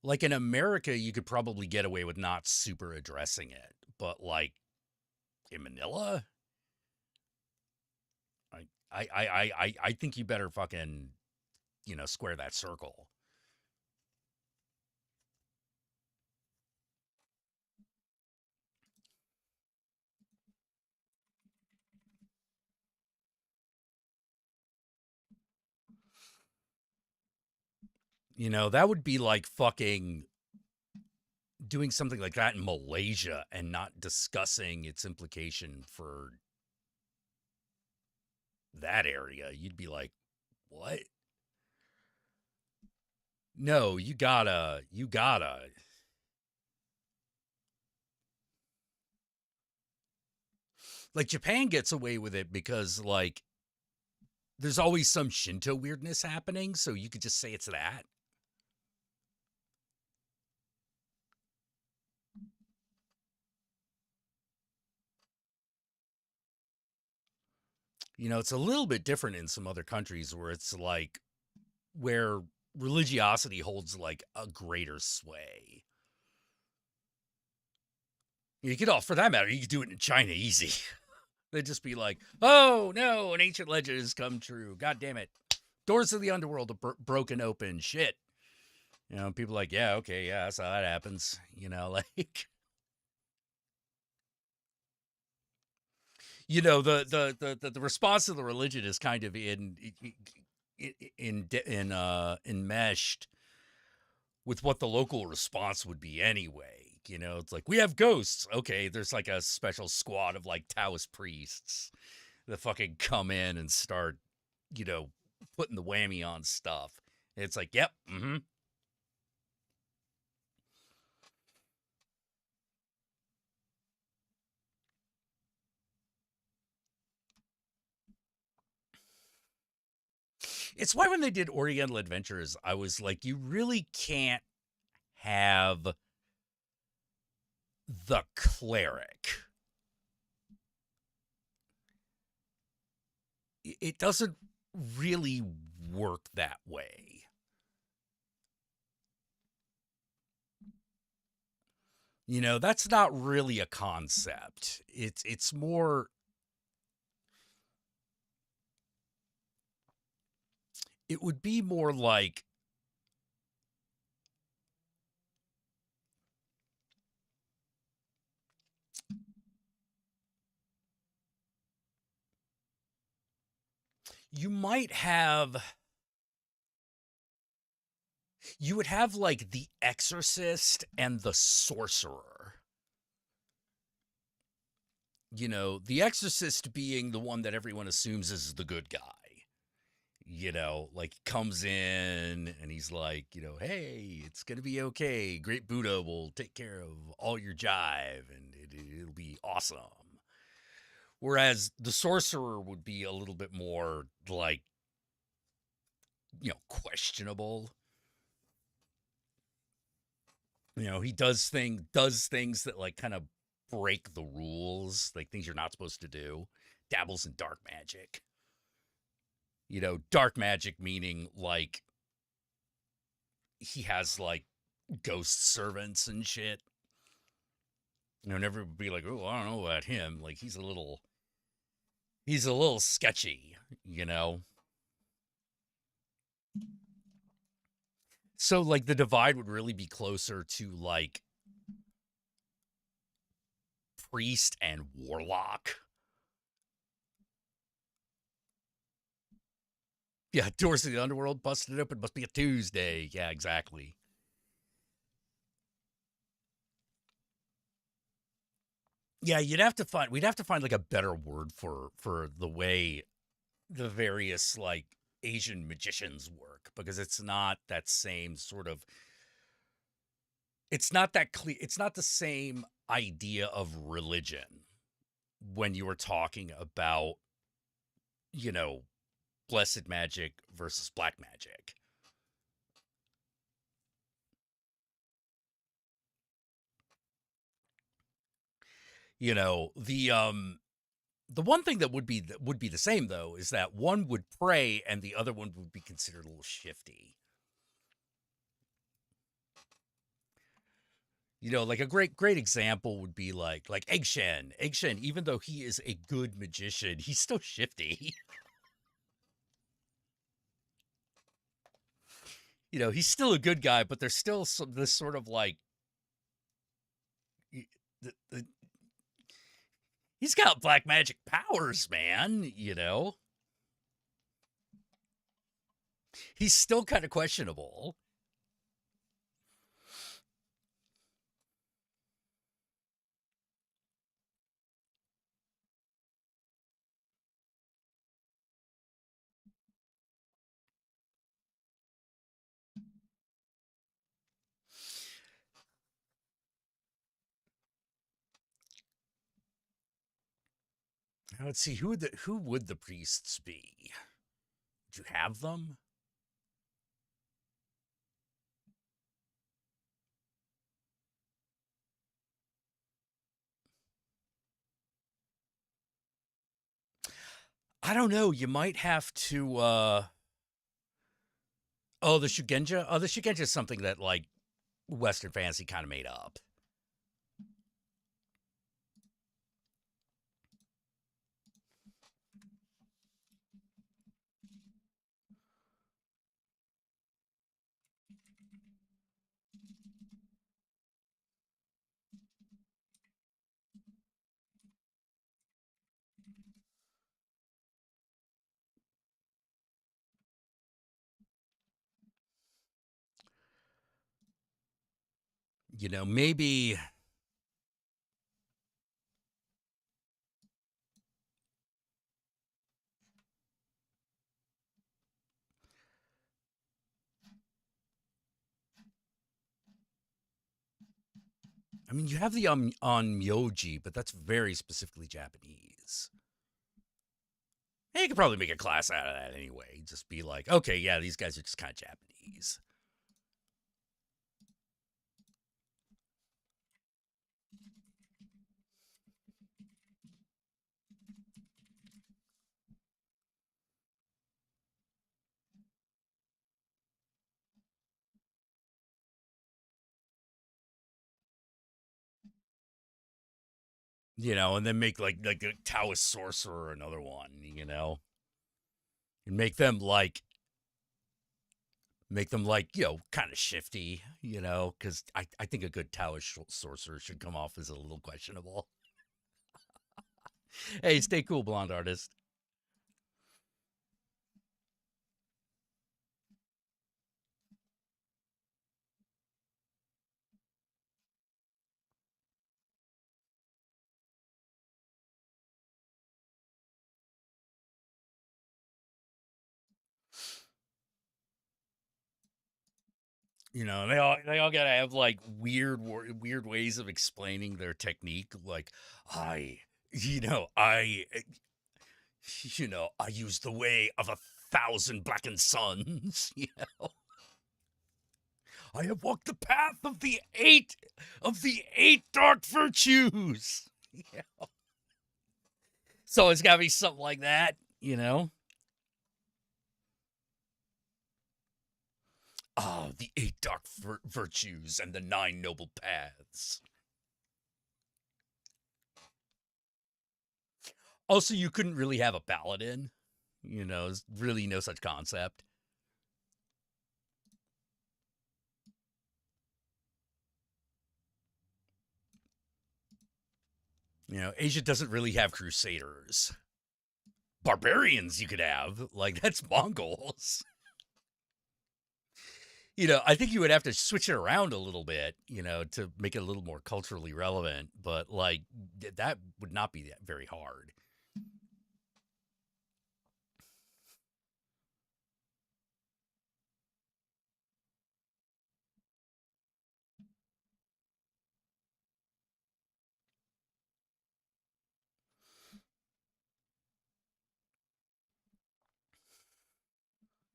Like in America, you could probably get away with not super addressing it, but like in Manila, I think you better fucking, square that circle. That would be like fucking doing something like that in Malaysia and not discussing its implication for that area. You'd be like, what? No, you gotta. Like Japan gets away with it because like there's always some Shinto weirdness happening, so you could just say it's that. It's a little bit different in some other countries where it's like where religiosity holds like a greater sway. You could all, for that matter, you could do it in China easy. They'd just be like, "Oh no, an ancient legend has come true. God damn it, doors of the underworld are broken open. Shit." People are like, "Yeah, okay, yeah, that's how that happens." Like, the response to the religion is kind of enmeshed with what the local response would be anyway. It's like we have ghosts. Okay, there's like a special squad of like Taoist priests that fucking come in and start, you know, putting the whammy on stuff. It's like, yep, mm-hmm. It's why when they did Oriental Adventures, I was like, you really can't have the cleric. It doesn't really work that way. That's not really a concept. It's more, it would be more like you might have you would have like the exorcist and the sorcerer. The exorcist being the one that everyone assumes is the good guy. Like comes in and he's like, hey, it's going to be okay. Great Buddha will take care of all your jive and it'll be awesome. Whereas the sorcerer would be a little bit more like, questionable. He does things that like kind of break the rules, like things you're not supposed to do. Dabbles in dark magic. Dark magic meaning like he has like ghost servants and shit. And everybody be like, oh, I don't know about him. Like he's a little sketchy. So like the divide would really be closer to like priest and warlock. Yeah, doors to the underworld busted open. Must be a Tuesday. Yeah, exactly. Yeah, we'd have to find like a better word for the way the various like Asian magicians work because it's not that same sort of it's not that clear it's not the same idea of religion when you were talking about you know, blessed magic versus black magic. You know, the one thing that would be the same though is that one would pray and the other one would be considered a little shifty. You know, like a great example would be like Egg Shen. Egg Shen, even though he is a good magician, he's still shifty. You know, he's still a good guy, but there's still this sort of like the, the, he's got black magic powers, man, you know. He's still kind of questionable. Now, let's see, who would the priests be? Do you have them? I don't know. You might have to oh, the Shugenja? Oh, the Shugenja is something that like Western fantasy kind of made up. You know, maybe I mean you have the on Myoji, but that's very specifically Japanese. Hey, you could probably make a class out of that anyway. Just be like, okay, yeah, these guys are just kind of Japanese. You know, and then make like a Taoist sorcerer another one, you know. And make them like, you know, kind of shifty, you know, because I think a good Taoist sorcerer should come off as a little questionable. Hey, stay cool, blonde artist. You know, they all gotta have like weird ways of explaining their technique. Like I, you know, you know, I use the way of 1,000 blackened suns. You know, I have walked the path of the eight dark virtues. Yeah. So it's gotta be something like that. You know, ah, the eight dark virtues and the nine noble paths. Also, you couldn't really have a paladin. You know, there's really no such concept. You know, Asia doesn't really have crusaders. Barbarians you could have, like that's Mongols. You know, I think you would have to switch it around a little bit, you know, to make it a little more culturally relevant, but like that would not be that very hard.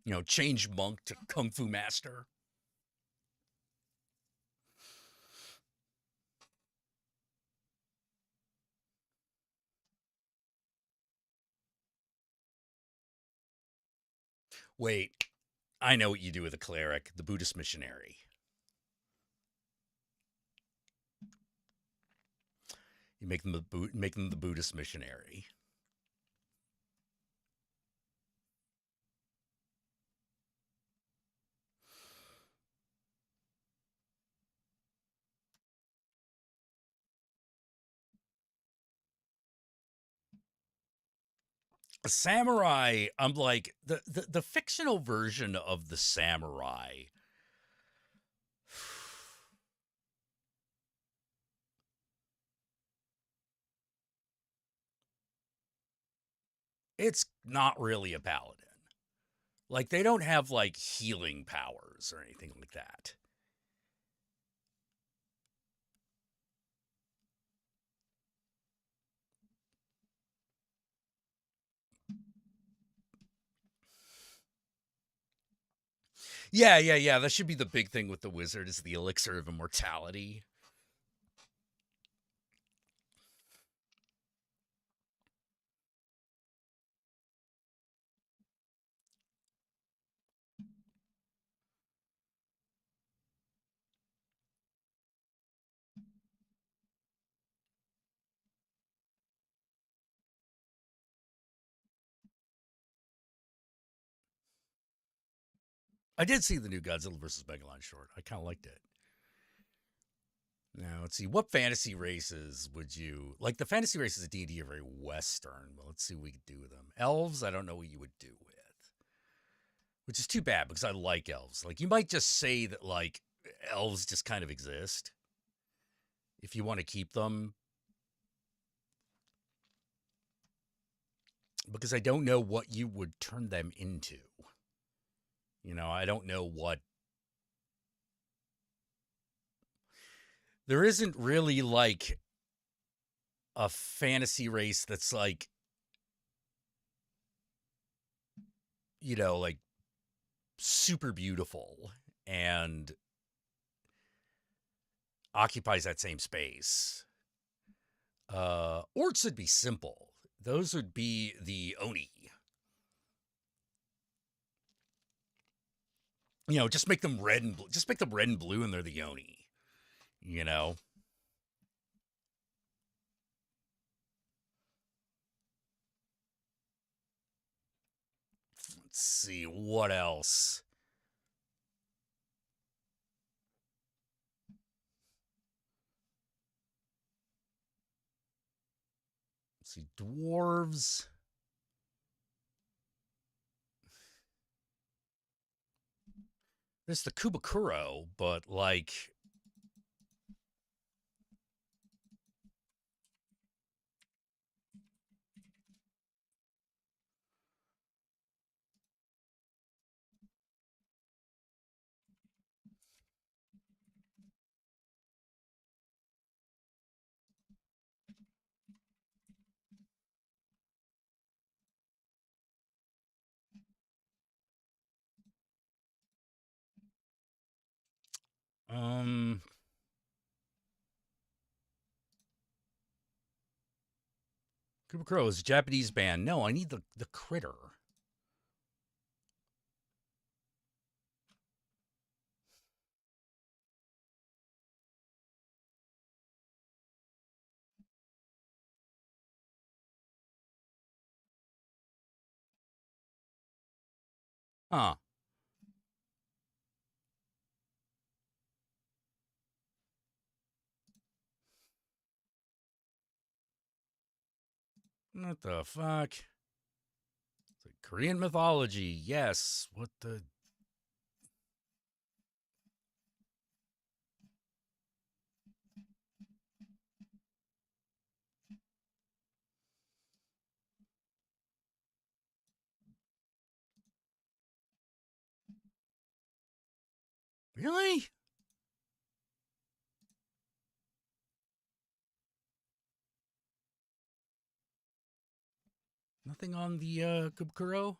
You know, change monk to kung fu master. Wait, I know what you do with a cleric, the Buddhist missionary. You make them the Buddhist missionary. A samurai, I'm like the fictional version of the samurai. It's not really a paladin. Like they don't have like healing powers or anything like that. Yeah. That should be the big thing with the wizard is the elixir of immortality. I did see the new Godzilla vs. Megalon short. I kind of liked it. Now, let's see. What fantasy races would you... Like, the fantasy races of D&D are very Western. But let's see what we could do with them. Elves, I don't know what you would do with. Which is too bad, because I like elves. Like, you might just say that, like, elves just kind of exist. If you want to keep them. Because I don't know what you would turn them into. You know, I don't know what... There isn't really, like, a fantasy race that's, like, you know, like, super beautiful and occupies that same space. Orcs would be simple. Those would be the Oni. You know, just make them red and just make them red and blue, and they're the Oni. You know. Let's see what else. Let's see, dwarves. There's the Kubakuro, but like... Kubakuro is a Japanese band. No, I need the critter. Huh. What the fuck? It's like Korean mythology. Yes. What the... Really? Nothing on the Kubakuro?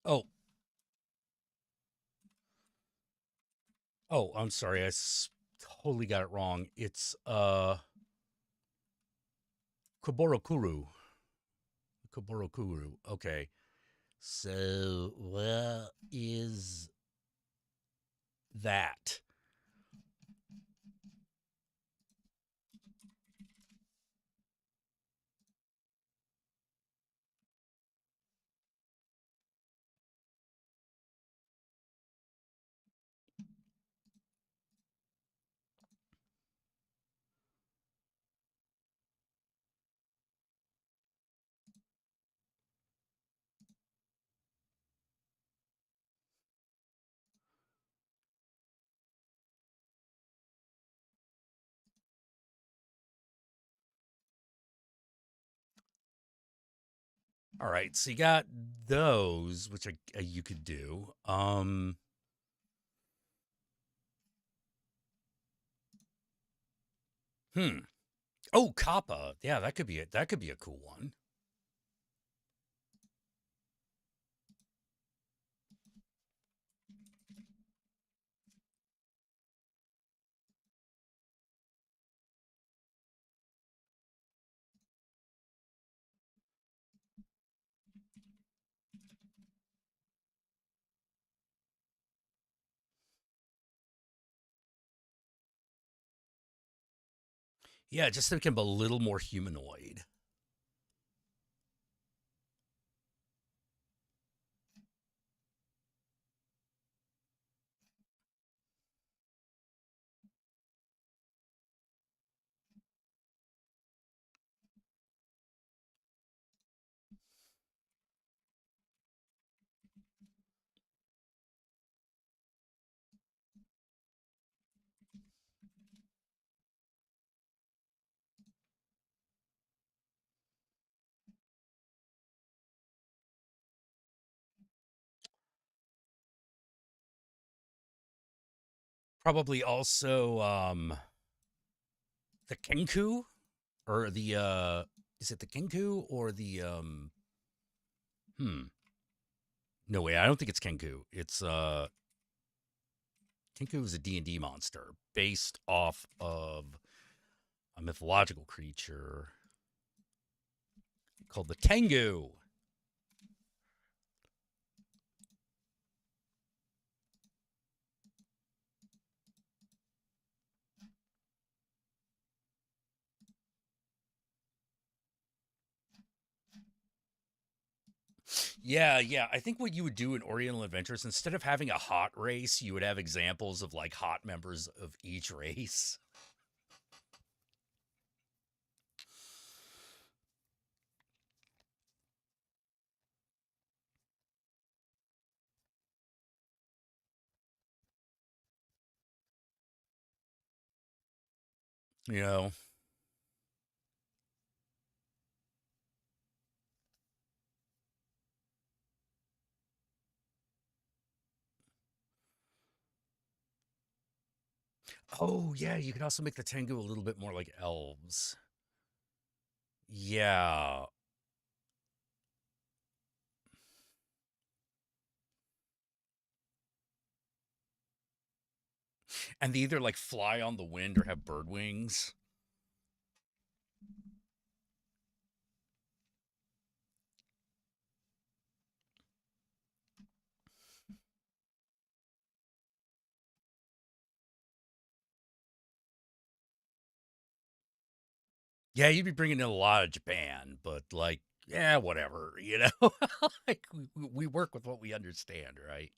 Oh, oh, I'm sorry. Totally got it wrong. It's Koborokuru. Koborokuru. Okay. So, where is that? All right, so you got those, which you could do. Hmm. Oh, Kappa. Yeah, that could be a cool one. Yeah, just to make him a little more humanoid. Probably also the Kenku or the is it the Kenku or the hmm. No way, I don't think it's Kenku. It's Kenku is a D&D monster based off of a mythological creature called the Tengu. Yeah, yeah. I think what you would do in Oriental Adventures, instead of having a hot race, you would have examples of like hot members of each race. You know. Oh yeah, you could also make the Tengu a little bit more like elves. Yeah. And they either like fly on the wind or have bird wings. Yeah, you'd be bringing in a lot of Japan, but like, yeah, whatever, you know? Like we work with what we understand, right?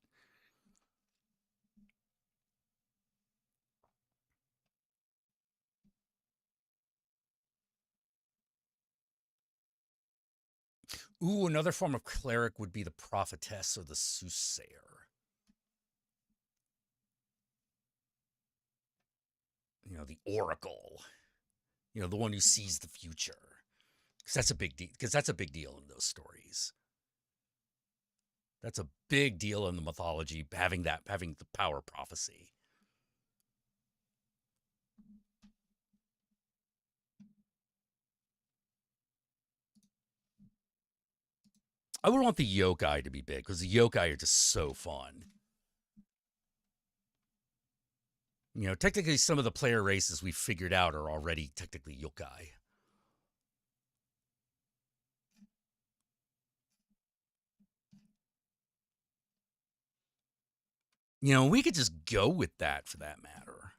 Ooh, another form of cleric would be the prophetess or the soothsayer. You know, the oracle. You know, the one who sees the future. Because that's a big deal. Because that's a big deal in those stories. That's a big deal in the mythology, having the power of prophecy. I would want the yokai to be big because the yokai are just so fun. You know, technically, some of the player races we figured out are already technically yokai. You know, we could just go with that for that matter.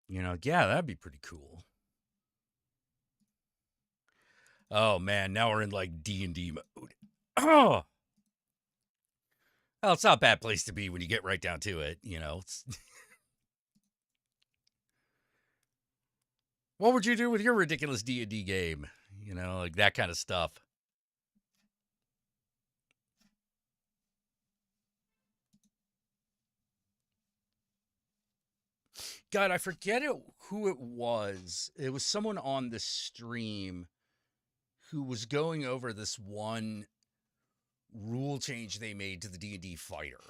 You know, yeah, that'd be pretty cool. Oh man, now we're in like D&D mode. Oh, well, it's not a bad place to be when you get right down to it. You know, what would you do with your ridiculous D&D game? You know, like that kind of stuff. God, I forget who it was. It was someone on the stream who was going over this one rule change they made to the D&D fighter,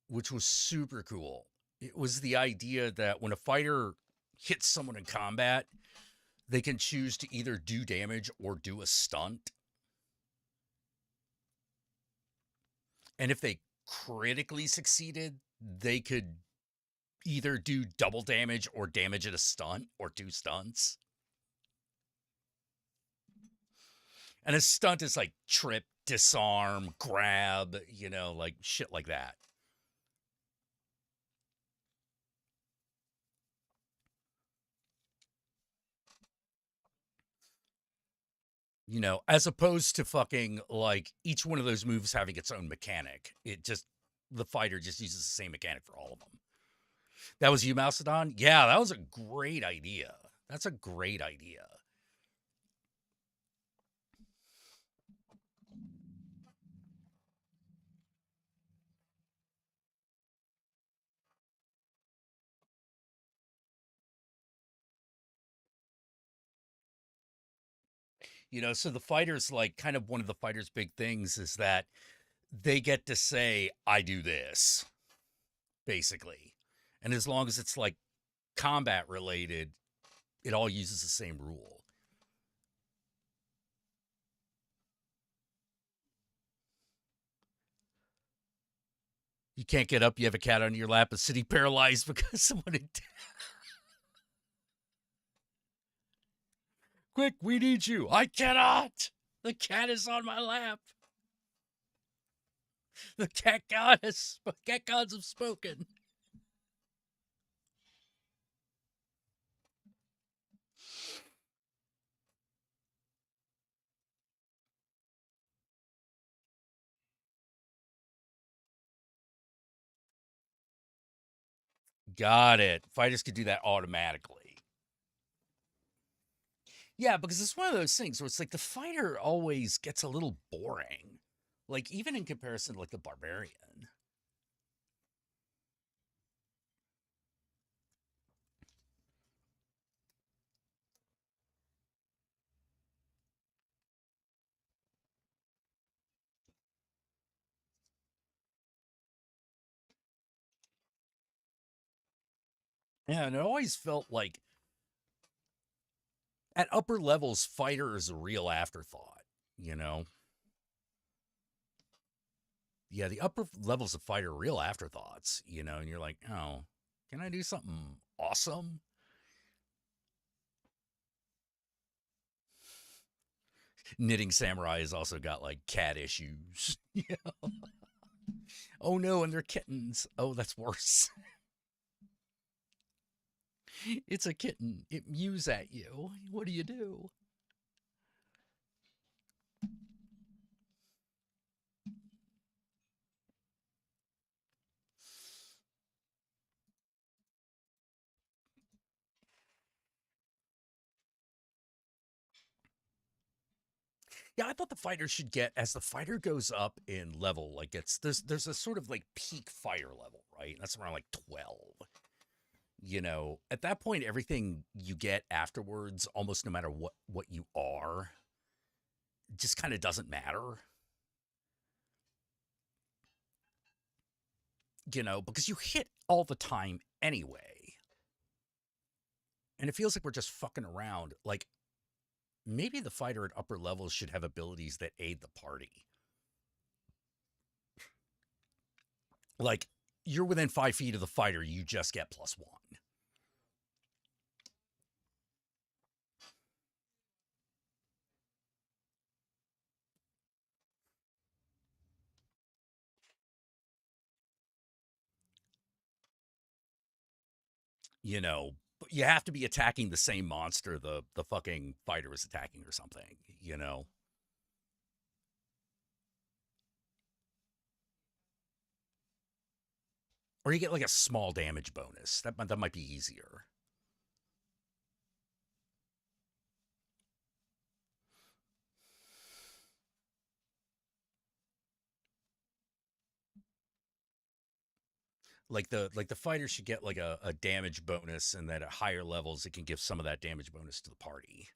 which was super cool. It was the idea that when a fighter hits someone in combat, they can choose to either do damage or do a stunt. And if they critically succeeded, they could either do double damage or damage at a stunt or two stunts. And a stunt is like trip, disarm, grab, you know, like shit like that. You know, as opposed to fucking like each one of those moves having its own mechanic. It just, the fighter just uses the same mechanic for all of them. That was you, Mousedon? Yeah, that was a great idea. That's a great idea. You know, so the fighters, like, kind of one of the fighters' big things is that they get to say, I do this, basically. And as long as it's like combat related, it all uses the same rule. You can't get up, you have a cat on your lap, and sitting paralyzed because someone had. Quick, we need you. I cannot. The cat is on my lap. The cat gods have spoken. Got it. Fighters could do that automatically. Yeah, because it's one of those things where it's like the fighter always gets a little boring. Like, even in comparison to like the barbarian. Yeah, and it always felt like at upper levels, fighter is a real afterthought, you know? Yeah, the upper levels of fighter are real afterthoughts, you know, and you're like, oh, can I do something awesome? Knitting Samurai has also got like cat issues. Yeah. Oh no, and they're kittens. Oh, that's worse. It's a kitten. It mews at you. What do you do? Yeah, I thought the fighter should get, as the fighter goes up in level, like there's a sort of like peak fire level, right? That's around like 12. At that point, everything you get afterwards, almost no matter what you are, just kind of doesn't matter. Because you hit all the time anyway. And it feels like we're just fucking around. Like, maybe the fighter at upper levels should have abilities that aid the party. Like, you're within 5 feet of the fighter, you just get +1. But you have to be attacking the same monster the fucking fighter is attacking or something. Or you get like a small damage bonus. That might be easier. Like the fighter should get like a damage bonus, and that at higher levels it can give some of that damage bonus to the party.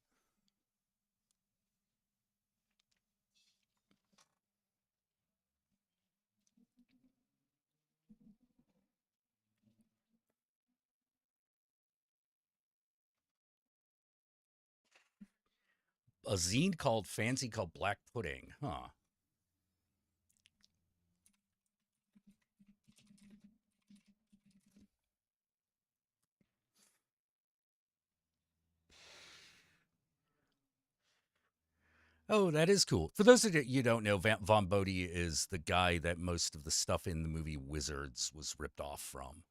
A zine called fancy called Black Pudding. Huh. Oh, that is cool. For those of you who don't know, Von Bodie is the guy that most of the stuff in the movie Wizards was ripped off from.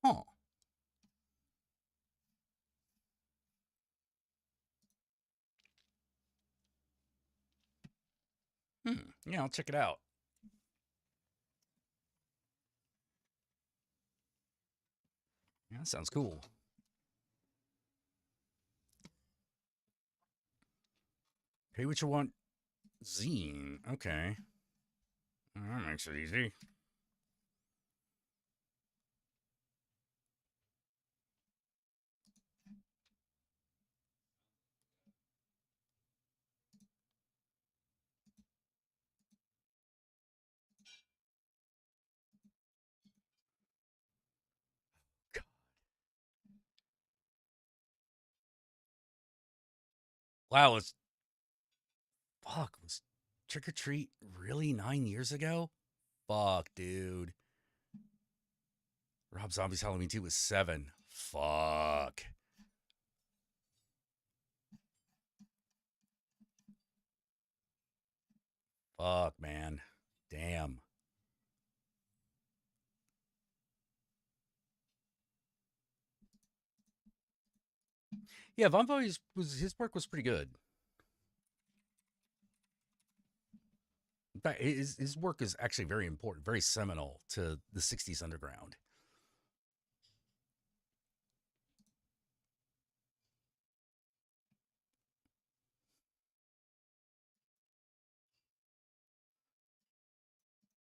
Huh. Yeah, I'll check it out. Yeah, that sounds cool. Pay what you want. Zine. Okay. That makes it easy. Wow, was Trick or Treat really 9 years ago? Fuck, dude. Rob Zombie's Halloween 2 was 7. Fuck. Fuck, man. Damn. Yeah, Von Bodie's was his work was pretty good. In fact, his work is actually very important, very seminal to the 60s underground.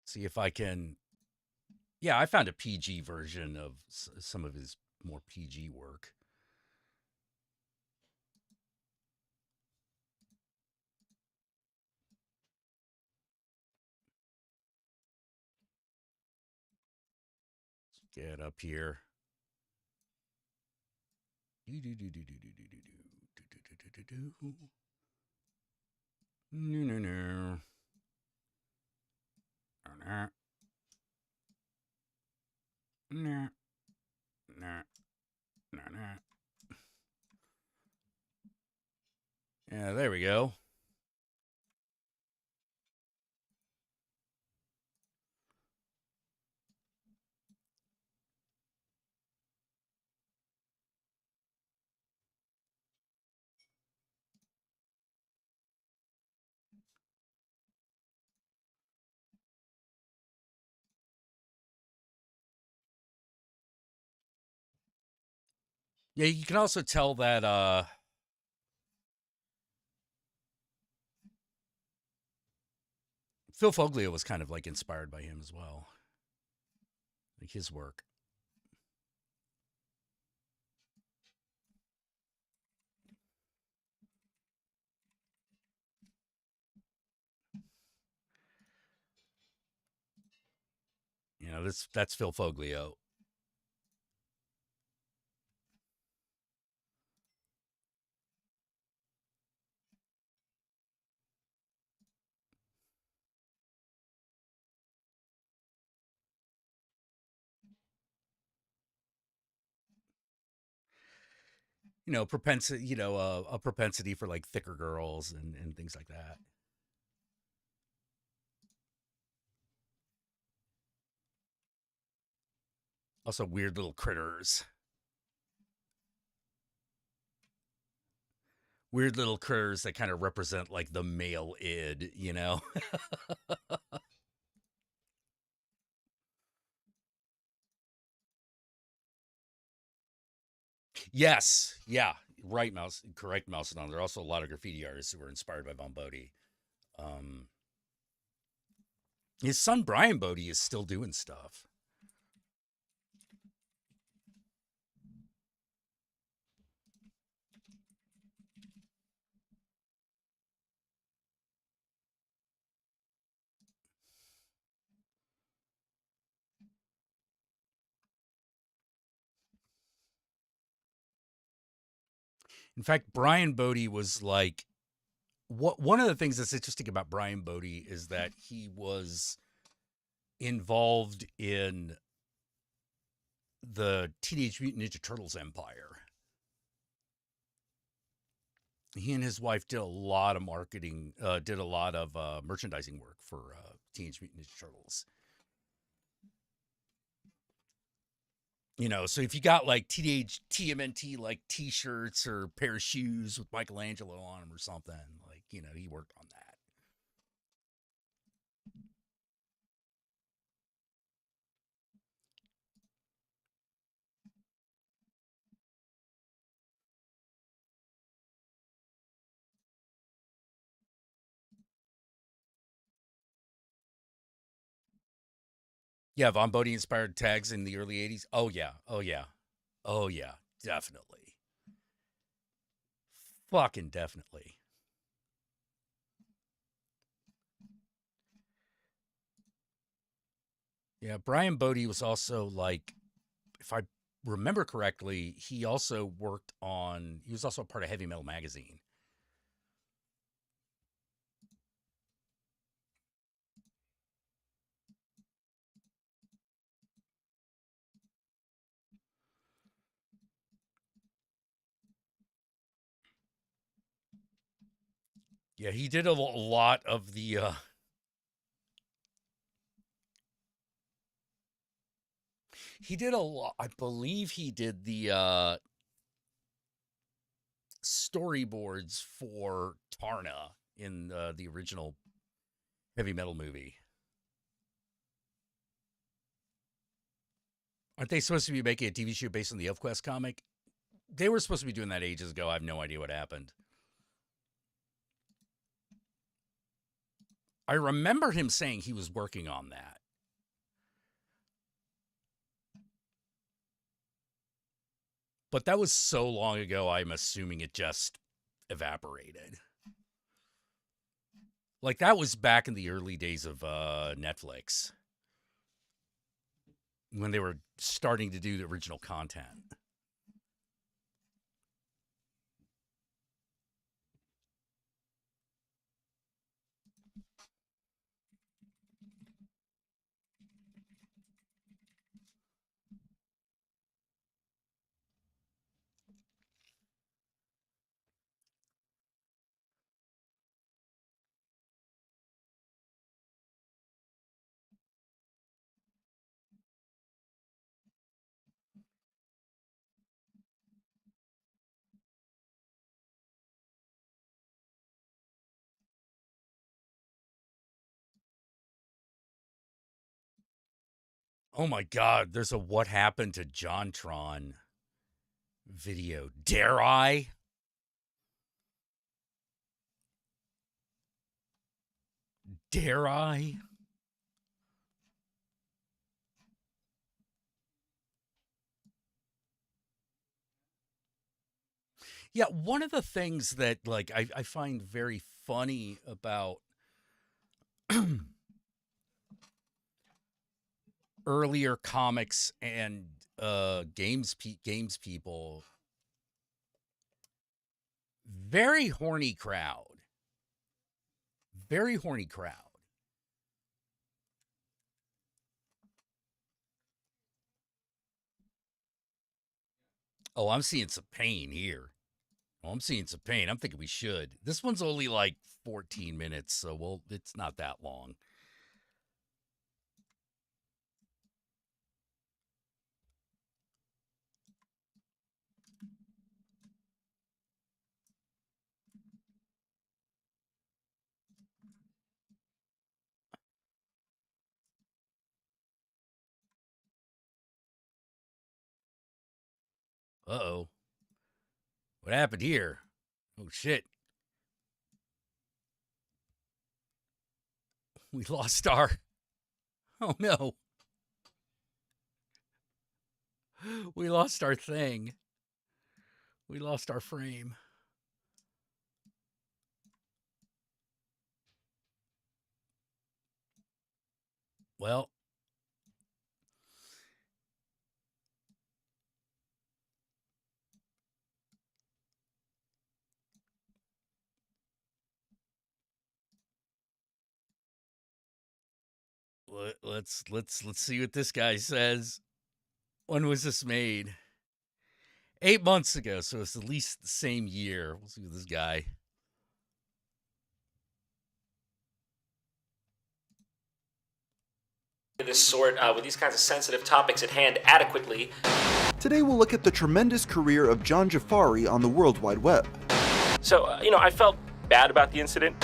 See if I can. Yeah, I found a PG version of some of his more PG work. Let's get up here. No, no, no. Nah, nah, nah, nah, nah. Yeah, there we go. Yeah, you can also tell that Phil Foglio was kind of like inspired by him as well, like his work. You know, that's Phil Foglio. You know, propensity. You know, a propensity for like thicker girls and things like that. Also, weird little critters. Weird little critters that kind of represent like the male id. You know. Yes. Yeah. Right, Mouse. Correct, Mouse. And there are also a lot of graffiti artists who were inspired by Von Bodie. Um, his son Brian Bodie is still doing stuff. In fact, Brian Bodie was like what one of the things that's interesting about Brian Bodie is that he was involved in the Teenage Mutant Ninja Turtles empire. He and his wife did a lot of marketing, did a lot of merchandising work for Teenage Mutant Ninja Turtles. You know, so if you got like teenage TMNT like T-shirts or pair of shoes with Michelangelo on them or something, like you know, he worked on that. Yeah, Von Bodie inspired tags in the early '80s. Oh yeah, oh yeah, oh yeah, definitely, fucking definitely. Yeah, Brian Bodie was also like, if I remember correctly, he also worked on. He was also a part of Heavy Metal Magazine. Yeah, he did a lot of the. He did a lot. I believe he did the storyboards for Tarna in the original Heavy Metal movie. Aren't they supposed to be making a TV show based on the ElfQuest comic? They were supposed to be doing that ages ago. I have no idea what happened. I remember him saying he was working on that. But that was so long ago, I'm assuming it just evaporated. Like that was back in the early days of Netflix when they were starting to do the original content. Oh my God, there's a What Happened to JonTron video. Dare I? Dare I? Yeah, one of the things that like I find very funny about earlier comics and games people, very horny crowd. Very horny crowd. Oh, I'm seeing some pain here. Oh, I'm seeing some pain. I'm thinking we should. This one's only like 14 minutes, so it's not that long. Uh-oh. What happened here? Oh, shit. We lost our... Oh, no. We lost our thing. We lost our frame. Well... Let's see what this guy says. When was this made? 8 months ago, so it's at least the same year. We'll see what this guy. This sort with these kinds of sensitive topics at hand adequately. Today we'll look at the tremendous career of John Jafari on the World Wide Web. So, I felt bad about the incident.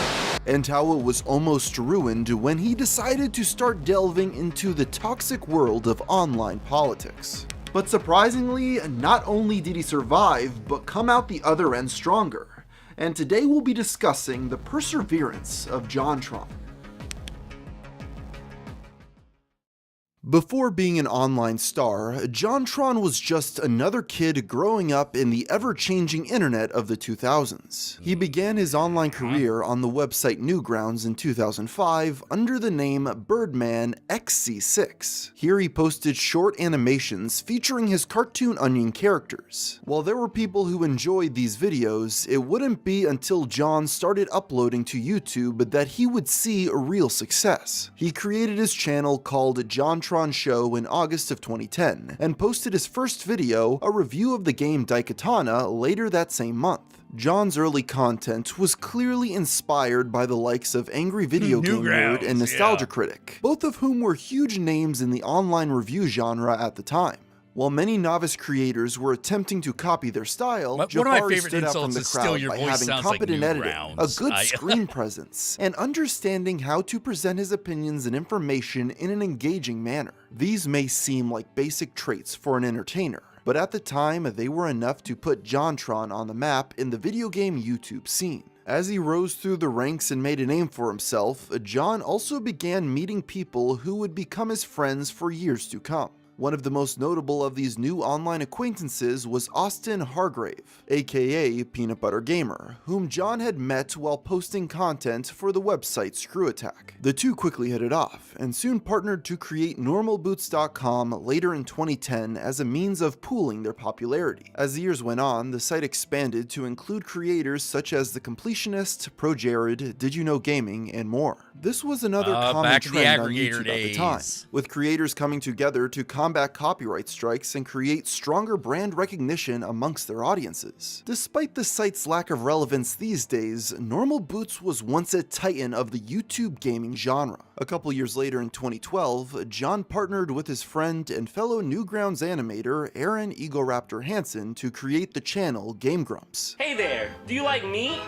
And how it was almost ruined when he decided to start delving into the toxic world of online politics. But surprisingly, not only did he survive, but come out the other end stronger. And today we'll be discussing the perseverance of JonTron. Before being an online star, JonTron was just another kid growing up in the ever-changing internet of the 2000s. He began his online career on the website Newgrounds in 2005 under the name Birdman XC6. Here he posted short animations featuring his cartoon onion characters. While there were people who enjoyed these videos, it wouldn't be until John started uploading to YouTube that he would see a real success. He created his channel called JonTron Show in August of 2010 and posted his first video, a review of the game Daikatana, later that same month. John's early content was clearly inspired by the likes of Angry Video Game Nerd and Nostalgia Critic, both of whom were huge names in the online review genre at the time. While many novice creators were attempting to copy their style, Jafari stood out from the crowd by having competent editing, a good screen presence, and understanding how to present his opinions and information in an engaging manner. These may seem like basic traits for an entertainer, but at the time they were enough to put JonTron on the map in the video game YouTube scene. As he rose through the ranks and made a name for himself, John also began meeting people who would become his friends for years to come. One of the most notable of these new online acquaintances was Austin Hargrave, aka Peanut Butter Gamer, whom John had met while posting content for the website Screw Attack. The two quickly hit it off, and soon partnered to create NormalBoots.com later in 2010 as a means of pooling their popularity. As the years went on, the site expanded to include creators such as The Completionist, ProJared, Did You Know Gaming, and more. This was another common trend on YouTube at the time, with creators coming together to combat copyright strikes and create stronger brand recognition amongst their audiences. Despite the site's lack of relevance these days, Normal Boots was once a titan of the YouTube gaming genre. A couple years later in 2012, John partnered with his friend and fellow Newgrounds animator Aaron Egoraptor Hansen to create the channel Game Grumps. Hey there, do you like meat?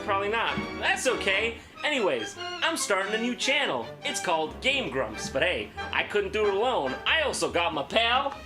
Probably not. That's okay. Anyways, I'm starting a new channel. It's called Game Grumps, but hey, I couldn't do it alone. I also got my pal,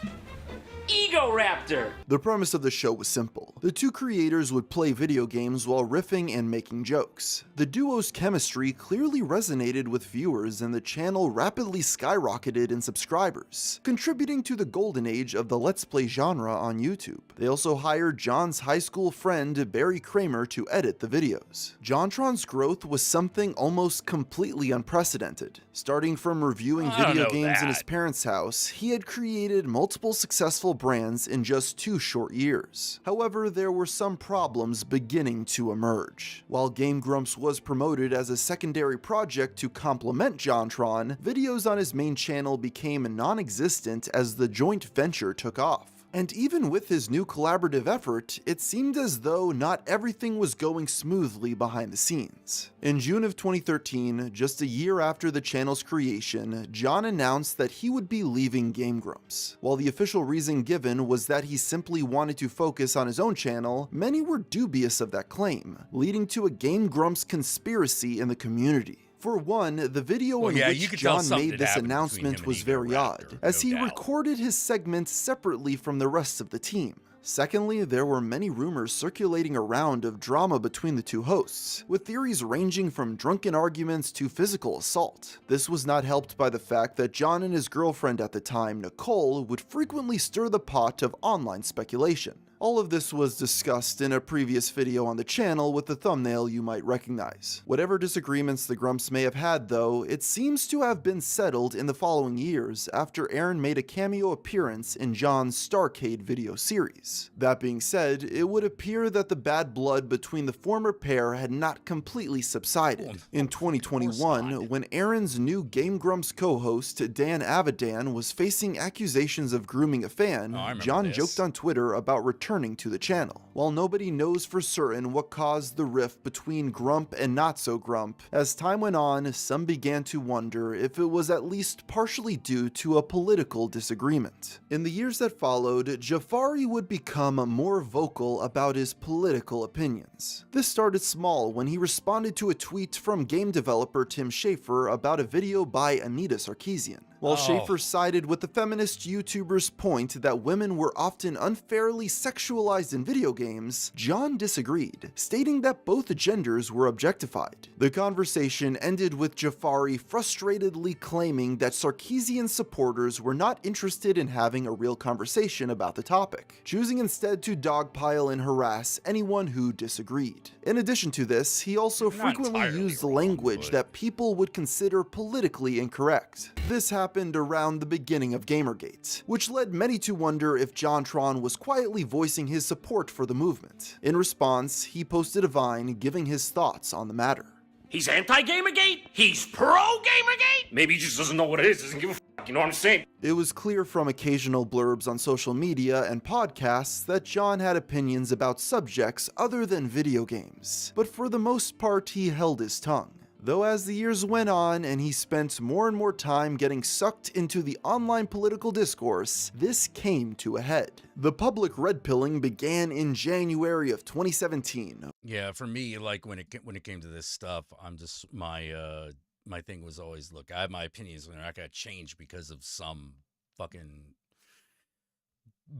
Ego Raptor. The premise of the show was simple. The two creators would play video games while riffing and making jokes. The duo's chemistry clearly resonated with viewers, and the channel rapidly skyrocketed in subscribers, contributing to the golden age of the Let's Play genre on YouTube. They also hired John's high school friend Barry Kramer to edit the videos. JonTron's growth was something almost completely unprecedented. Starting from reviewing video games in his parents' house, he had created multiple successful brands in just 2 short years. However, there were some problems beginning to emerge. While Game Grumps was promoted as a secondary project to complement JonTron, videos on his main channel became non-existent as the joint venture took off. And even with his new collaborative effort, it seemed as though not everything was going smoothly behind the scenes. In June of 2013, just a year after the channel's creation, John announced that he would be leaving Game Grumps. While the official reason given was that he simply wanted to focus on his own channel, many were dubious of that claim, leading to a Game Grumps conspiracy in the community. For one, the video in which John made this announcement was very odd, as he recorded his segment separately from the rest of the team. Secondly, there were many rumors circulating around of drama between the two hosts, with theories ranging from drunken arguments to physical assault. This was not helped by the fact that John and his girlfriend at the time, Nicole, would frequently stir the pot of online speculation. All of this was discussed in a previous video on the channel with the thumbnail you might recognize. Whatever disagreements the Grumps may have had though, it seems to have been settled in the following years after Aaron made a cameo appearance in John's Starcade video series. That being said, it would appear that the bad blood between the former pair had not completely subsided. In 2021, when Aaron's new Game Grumps co-host Dan Avidan was facing accusations of grooming a fan, John joked on Twitter about returning to the channel. While nobody knows for certain what caused the rift between Grump and Not So Grump, as time went on, some began to wonder if it was at least partially due to a political disagreement. In the years that followed, Jafari would become more vocal about his political opinions. This started small when he responded to a tweet from game developer Tim Schafer about a video by Anita Sarkeesian. While Schafer sided with the feminist YouTuber's point that women were often unfairly sexualized in video games, John disagreed, stating that both genders were objectified. The conversation ended with Jafari frustratedly claiming that Sarkeesian supporters were not interested in having a real conversation about the topic, choosing instead to dogpile and harass anyone who disagreed. In addition to this, he also frequently used language that people would consider politically incorrect. This happened around the beginning of Gamergate, which led many to wonder if JonTron was quietly voicing his support for the movement. In response, he posted a Vine giving his thoughts on the matter. He's anti-Gamergate? He's pro-Gamergate? Maybe he just doesn't know what it is, doesn't give a f***, you know what I'm saying? It was clear from occasional blurbs on social media and podcasts that John had opinions about subjects other than video games, but for the most part he held his tongue. Though as the years went on and he spent more and more time getting sucked into the online political discourse, this came to a head. The public red-pilling began in January of 2017. Yeah, for me, like when it came to this stuff, I'm just my thing was always, look, I have my opinions, and they're not gonna change because of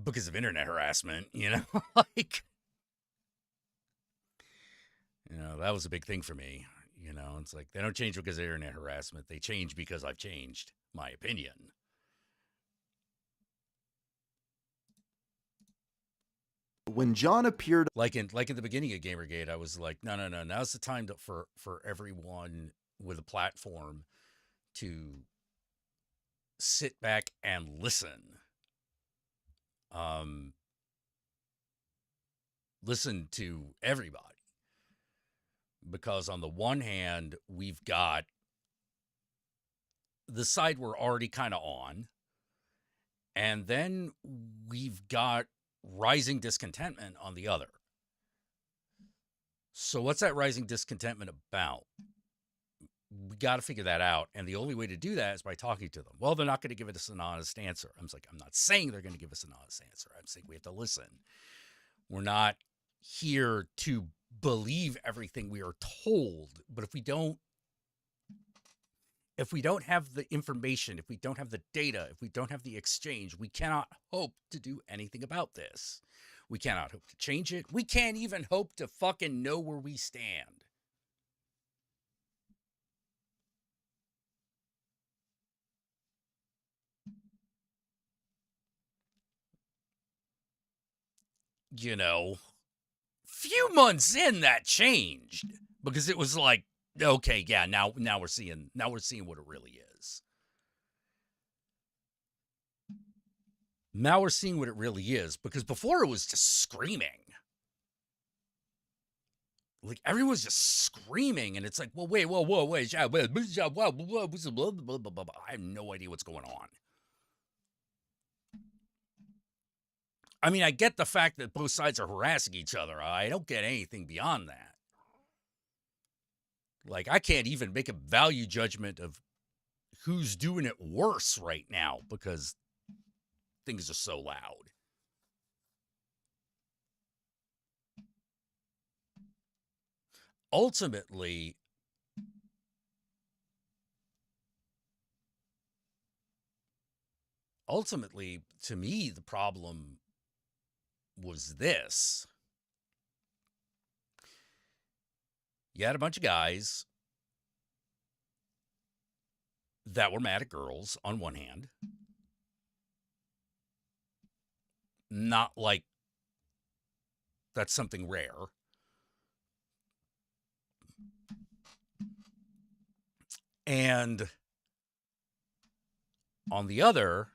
because of internet harassment, you know, like, you know, that was a big thing for me. You know, it's like they don't change because of internet harassment. They change because I've changed my opinion. When John appeared, like in the beginning of Gamergate, I was like, no, now's the time for everyone with a platform to sit back and listen. Listen to everybody. Because on the one hand, we've got the side we're already kind of on, and then we've got rising discontentment on the other. So what's that rising discontentment about? We got to figure that out, and the only way to do that is by talking to them. Well, they're not going to give us an honest answer. I'm not saying they're going to give us an honest answer. I'm saying we have to listen. We're not here to believe everything we are told, but if we don't If we don't have the information, if we don't have the data, if we don't have the exchange, we cannot hope to do anything about this. We cannot hope to change it. We can't even hope to fucking know where we stand. You know, few months in that changed because it was like, okay, yeah, now we're seeing what it really is. Now we're seeing what it really is, because before it was just screaming. Like, everyone's just screaming, and it's like, well, wait, wait, I have no idea what's going on. I mean, I get the fact that both sides are harassing each other. I don't get anything beyond that. Like, I can't even make a value judgment of who's doing it worse right now, because things are so loud. Ultimately, to me, the problem was this. You had a bunch of guys that were mad at girls on one hand. Not like that's something rare. And on the other,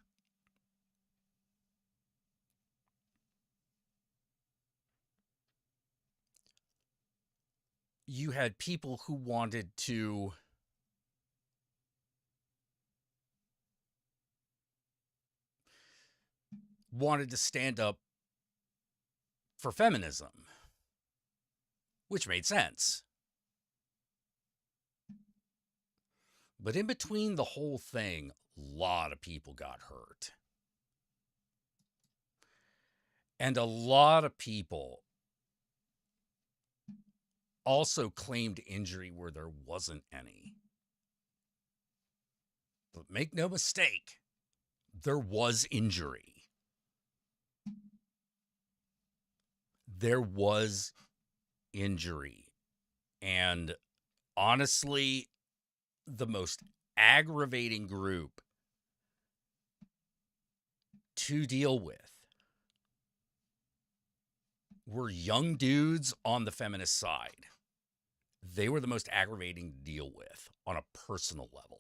you had people who wanted to stand up for feminism, which made sense. But in between the whole thing, a lot of people got hurt. And a lot of people also claimed injury where there wasn't any. But make no mistake, there was injury. There was injury. And honestly, the most aggravating group to deal with were young dudes on the feminist side. They were the most aggravating to deal with on a personal level.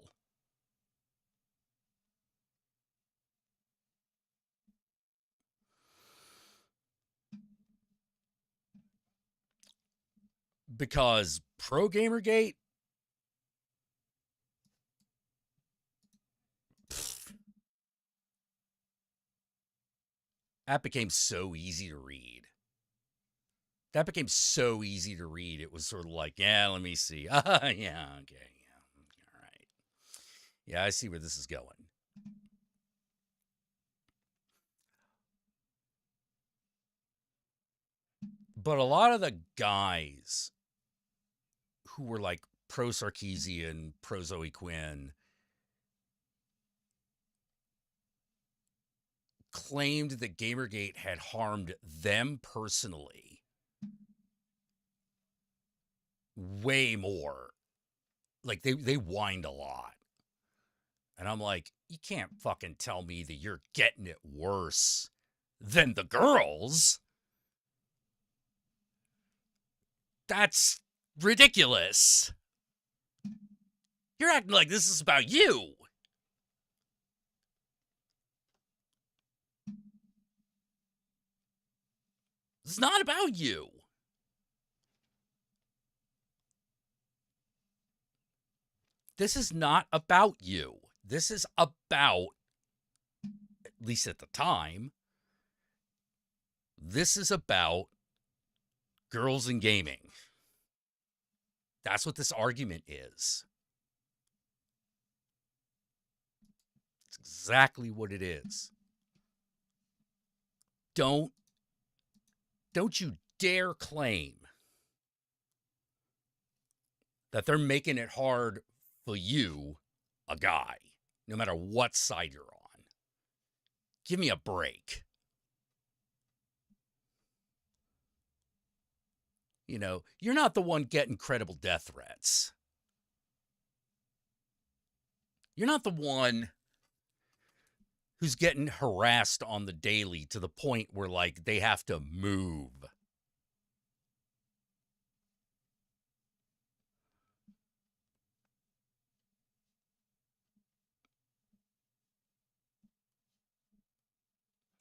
Because pro Gamergate, that became so easy to read. It was sort of like, yeah, let me see. Yeah, okay, yeah, all right. Yeah, I see where this is going. But a lot of the guys who were like pro Sarkeesian, pro Zoe Quinn, claimed that Gamergate had harmed them personally way more. Like, they whined a lot. And I'm like, you can't fucking tell me that you're getting it worse than the girls. That's ridiculous. You're acting like this is about you. It's not about you. This is not about you. This is about, at least at the time, this is about girls in gaming. That's what this argument is. It's exactly what it is. Don't you dare claim that they're making it hard for you a guy, no matter what side you're on. Give me a break. You know, you're not the one getting credible death threats. You're not the one who's getting harassed on the daily to the point where, like, they have to move.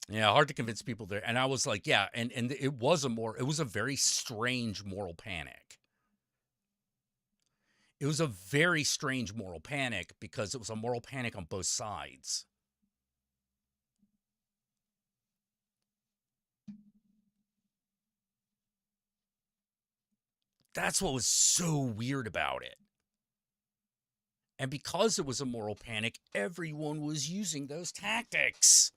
Yeah, hard to convince people there. And I was like, yeah, and it was a very strange moral panic. It was a very strange moral panic because it was a moral panic on both sides. That's what was so weird about it. And because it was a moral panic, everyone was using those tactics.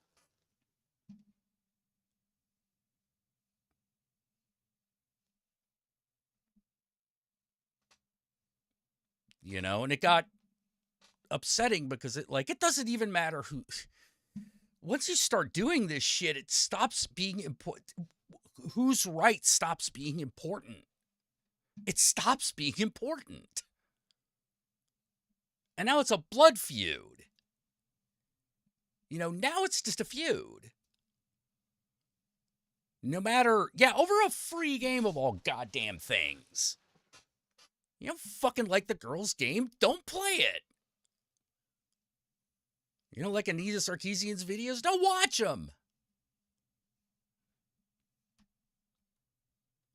You know, and it got upsetting because it doesn't even matter who. Once you start doing this shit, it stops being important. Whose right stops being important? It stops being important. And now it's a blood feud. You know, now it's just a feud. No matter, over a free game of all goddamn things. You don't fucking like the girls' game? Don't play it. You don't like Anita Sarkeesian's videos? Don't watch them.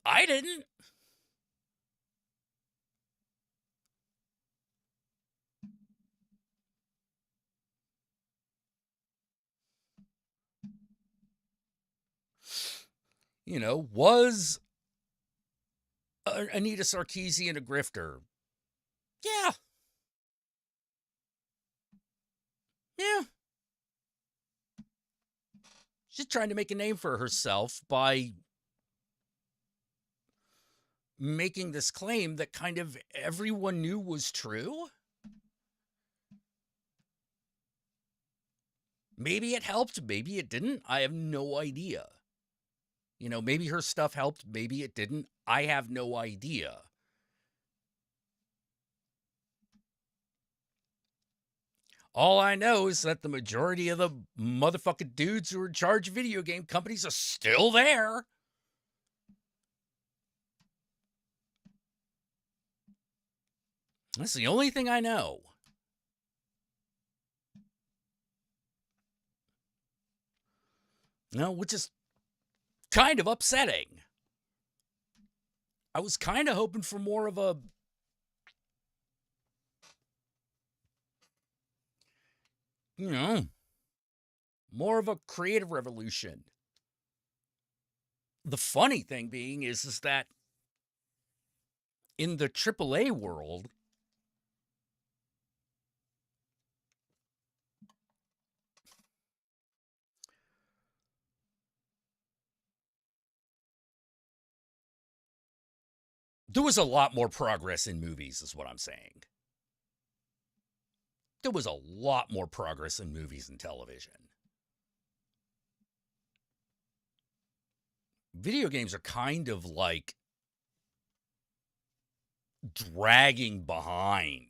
I didn't. You know, was Anita Sarkeesian a grifter? Yeah. Yeah. She's trying to make a name for herself by making this claim that kind of everyone knew was true. Maybe it helped, maybe it didn't. I have no idea. You know, maybe her stuff helped, maybe it didn't. I have no idea. All I know is that the majority of the motherfucking dudes who are in charge of video game companies are still there. That's the only thing I know. No, which is kind of upsetting. I was kind of hoping for more of a, you know, more of a creative revolution. The funny thing being is that in the AAA world, there was a lot more progress in movies, is what I'm saying. There was a lot more progress in movies and television. Video games are kind of like dragging behind.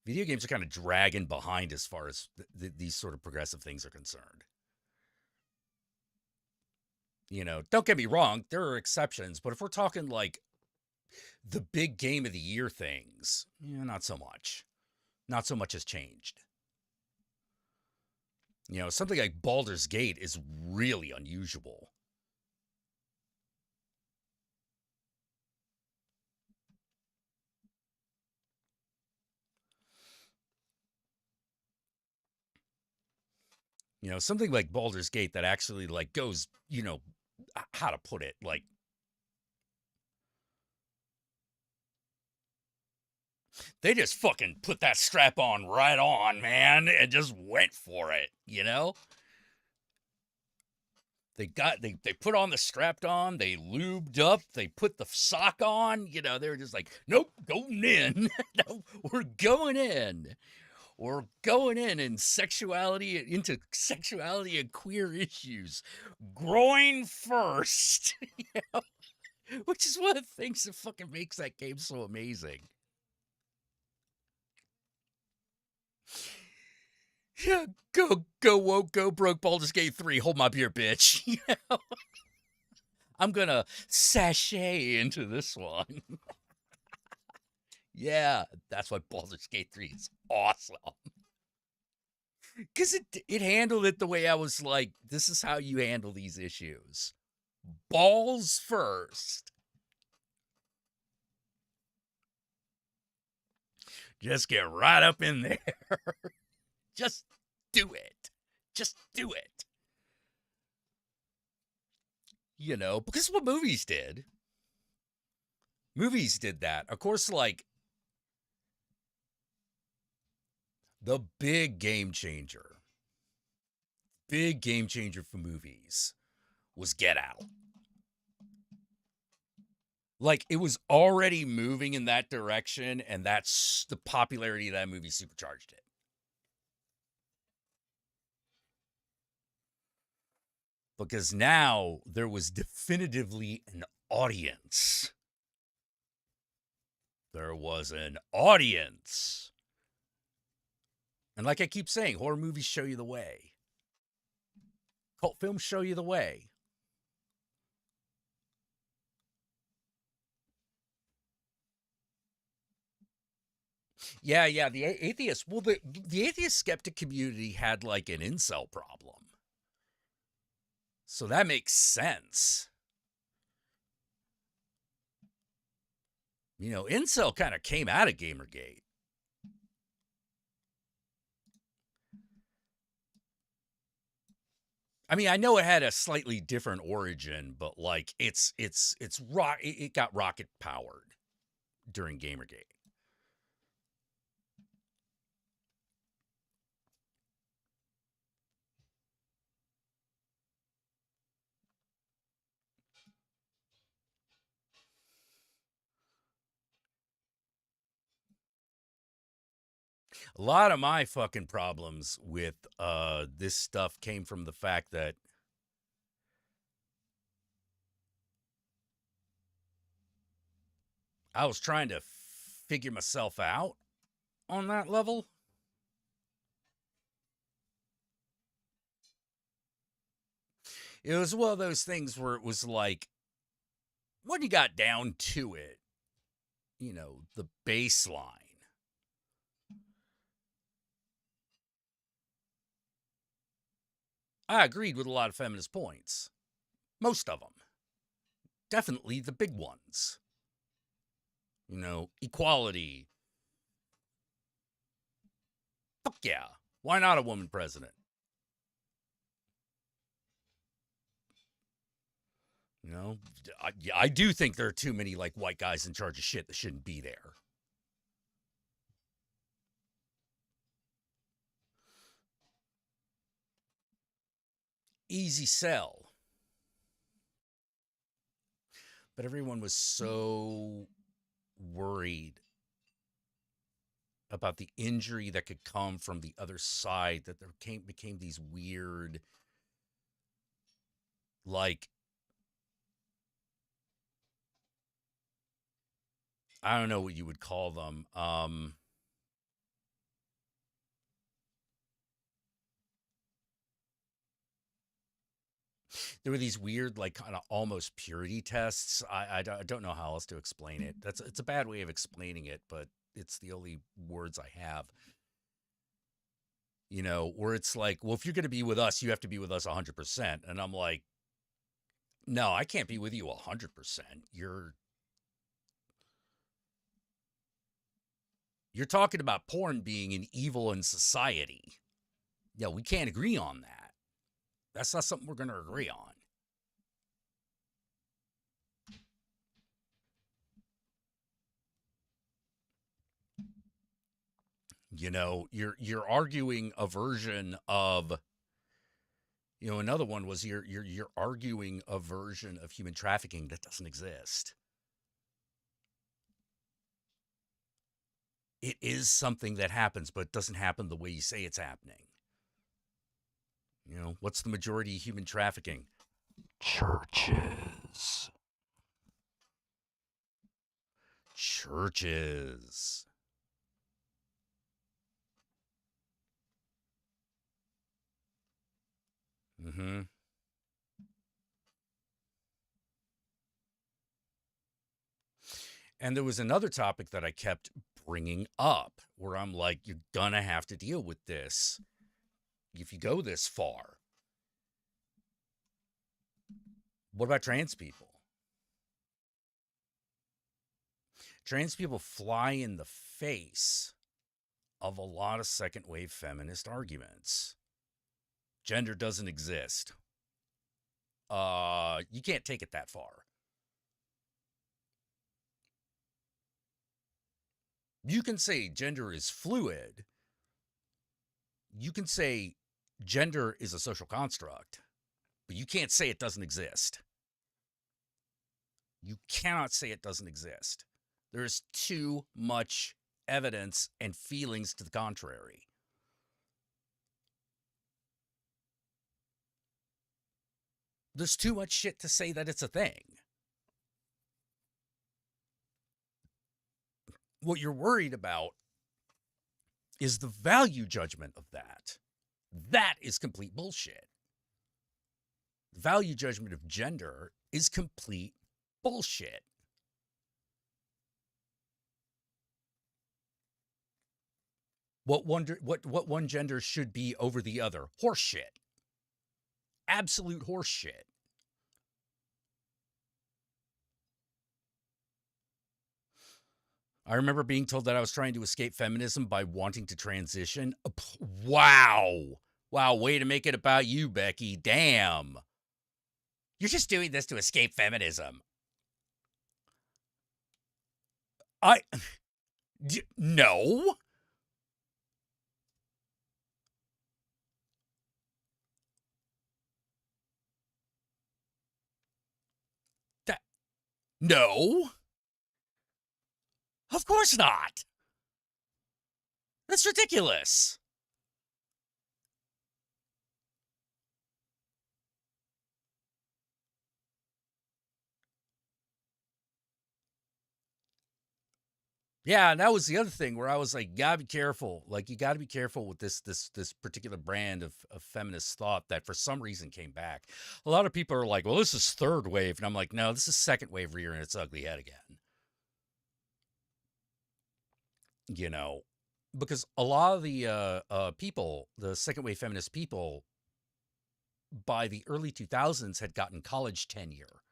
Video games are kind of dragging behind as far as these sort of progressive things are concerned. You know, don't get me wrong, there are exceptions, but if we're talking like the big game of the year things, not so much. Not so much has changed. You know, something like Baldur's Gate is really unusual. You know, something like Baldur's Gate that actually like goes, you know, how to put it, like they just fucking put that strap on right on, man, and just went for it, you know? They put on the strapped on, they lubed up, they put the sock on, they were just like, nope, going in. No, we're going in. We're going into sexuality and queer issues. Groin first. Which is one of the things that fucking makes that game so amazing. Yeah, go woke, go broke, Baldur's Gate 3, hold my beer, bitch. I'm gonna sashay into this one. Yeah, that's why Baldur's Gate 3 is awesome. Because it handled it the way I was like, this is how you handle these issues. Balls first. Just get right up in there. Just do it. Just do it. Because what movies did. Movies did that. Of course, like, the big game changer for movies was Get Out. Like, it was already moving in that direction, and that's the popularity of that movie supercharged it. Because now there was definitively an audience. There was an audience. And like I keep saying, horror movies show you the way. Cult films show you the way. Yeah, the atheist. Well, the atheist skeptic community had like an incel problem. So that makes sense. Incel kind of came out of Gamergate. I mean, I know it had a slightly different origin, but like it got rocket powered during Gamergate. A lot of my fucking problems with this stuff came from the fact that I was trying to figure myself out on that level. It was one of those things where it was like, when you got down to it, the baseline. I agreed with a lot of feminist points. Most of them. Definitely the big ones. Equality. Fuck yeah. Why not a woman president? I do think there are too many like white guys in charge of shit that shouldn't be there. Easy sell. But everyone was so worried about the injury that could come from the other side that there became these weird, like, I don't know what you would call them. There were these weird, like, kind of almost purity tests. I don't know how else to explain it. It's a bad way of explaining it, but it's the only words I have. Where it's like, well, if you're going to be with us, you have to be with us 100%. And I'm like, no, I can't be with you 100%. You're talking about porn being an evil in society. Yeah, we can't agree on that. That's not something we're going to agree on. You're arguing a version of You know, another one was you're arguing a version of human trafficking that doesn't exist. It is something that happens, but it doesn't happen the way you say it's happening. You know, what's the majority of human trafficking? Churches. Churches. Mm-hmm. And there was another topic that I kept bringing up where I'm like, you're gonna have to deal with this if you go this far. What about trans people? Trans people fly in the face of a lot of second wave feminist arguments. Gender doesn't exist. You can't take it that far. You can say gender is fluid. You can say gender is a social construct, but you can't say it doesn't exist. You cannot say it doesn't exist. There is too much evidence and feelings to the contrary. There's too much shit to say that it's a thing. What you're worried about is the value judgment of that. That is complete bullshit. The value judgment of gender is complete bullshit. What one gender should be over the other? Horseshit. Absolute horseshit. I remember being told that I was trying to escape feminism by wanting to transition. Wow. Wow, way to make it about you, Becky. Damn. You're just doing this to escape feminism. No. No. Of course not. That's ridiculous. Yeah, and that was the other thing where I was like, gotta be careful. Like, you gotta be careful with this particular brand of feminist thought that for some reason came back. A lot of people are like, well, this is third wave. And I'm like, no, this is second wave rearing its ugly head again. You know, because a lot of the people, the second wave feminist people, by the early 2000s had gotten college tenure.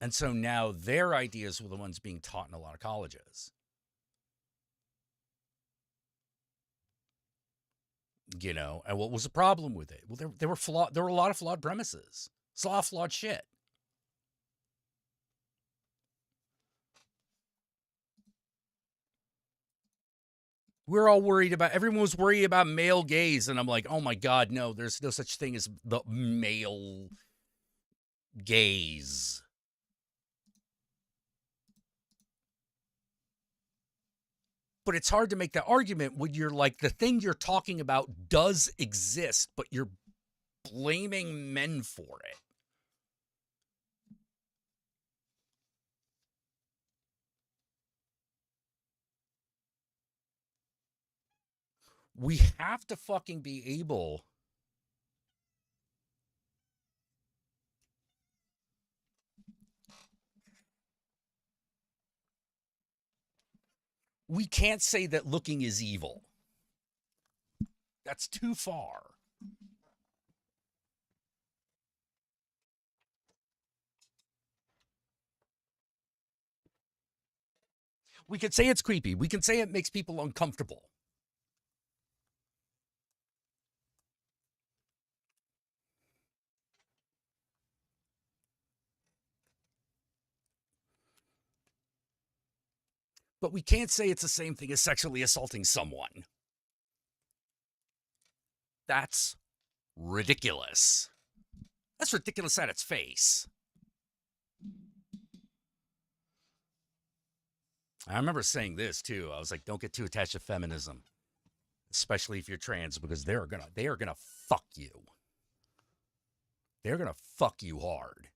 And so now their ideas were the ones being taught in a lot of colleges. You know, and what was the problem with it? Well, there were flawed. There were a lot of flawed premises. It's a lot of flawed shit. We're all worried about. Everyone was worried about male gaze, and I'm like, oh my god, no. There's no such thing as the male gaze. But it's hard to make that argument when you're like, the thing you're talking about does exist, but you're blaming men for it. We have to fucking be able we can't say that looking is evil. That's too far. We could say it's creepy. We can say it makes people uncomfortable. But we can't say it's the same thing as sexually assaulting someone. That's ridiculous. That's ridiculous at its face. I remember saying this too. I was like, don't get too attached to feminism, especially if you're trans, because they are gonna fuck you. They're gonna fuck you hard.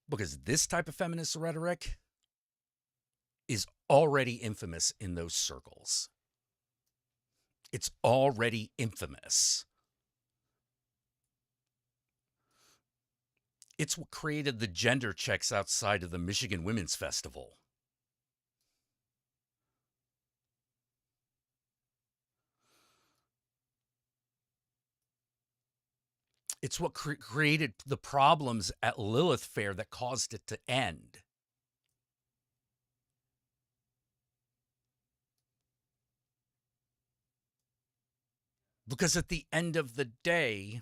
Because this type of feminist rhetoric is already infamous in those circles. It's already infamous. It's what created the gender checks outside of the Michigan Women's Festival. It's what created the problems at Lilith Fair that caused it to end. Because at the end of the day,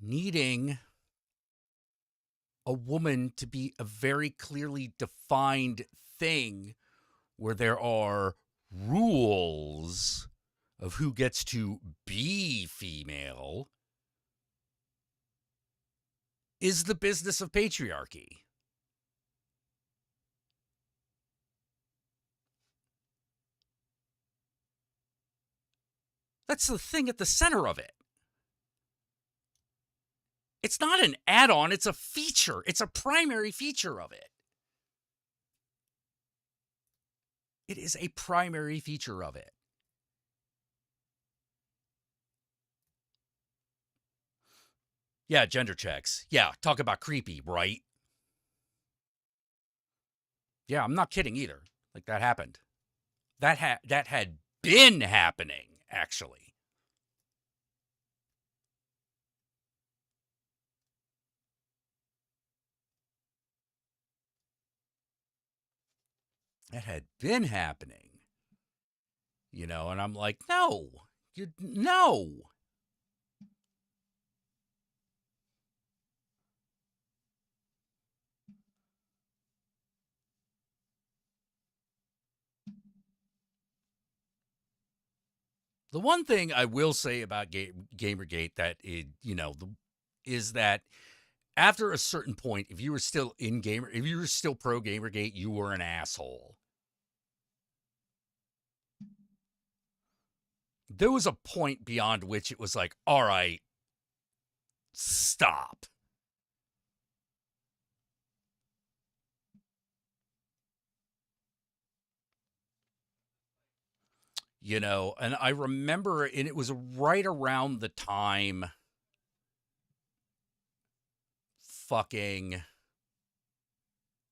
needing a woman to be a very clearly defined thing where there are rules of who gets to be female is the business of patriarchy. That's the thing at the center of it. It's not an add-on, it's a feature. It's a primary feature of it. It is a primary feature of it. Yeah, gender checks. Yeah, talk about creepy, right? Yeah, I'm not kidding either. Like, that happened. That had been happening, actually. That had been happening. You know, and I'm like, no. No. The one thing I will say about Gamergate that is that after a certain point, if you were still if you were still pro Gamergate, you were an asshole. There was a point beyond which it was like, all right, stop. You know, and I remember, and it was right around the time fucking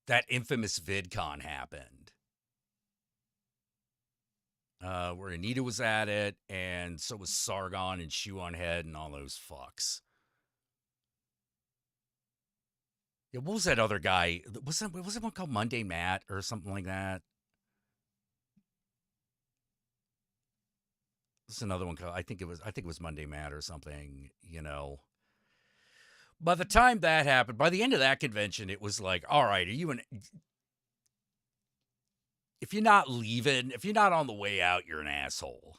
that infamous VidCon happened. Where Anita was at it, and so was Sargon and Shoe on Head and all those fucks. Yeah, what was that other guy? Was it one called Monday Matt or something like that? There's another one called, I think it was Monday Matt or something, you know. By the time that happened, by the end of that convention, it was like, all right, if you're not leaving, if you're not on the way out, you're an asshole.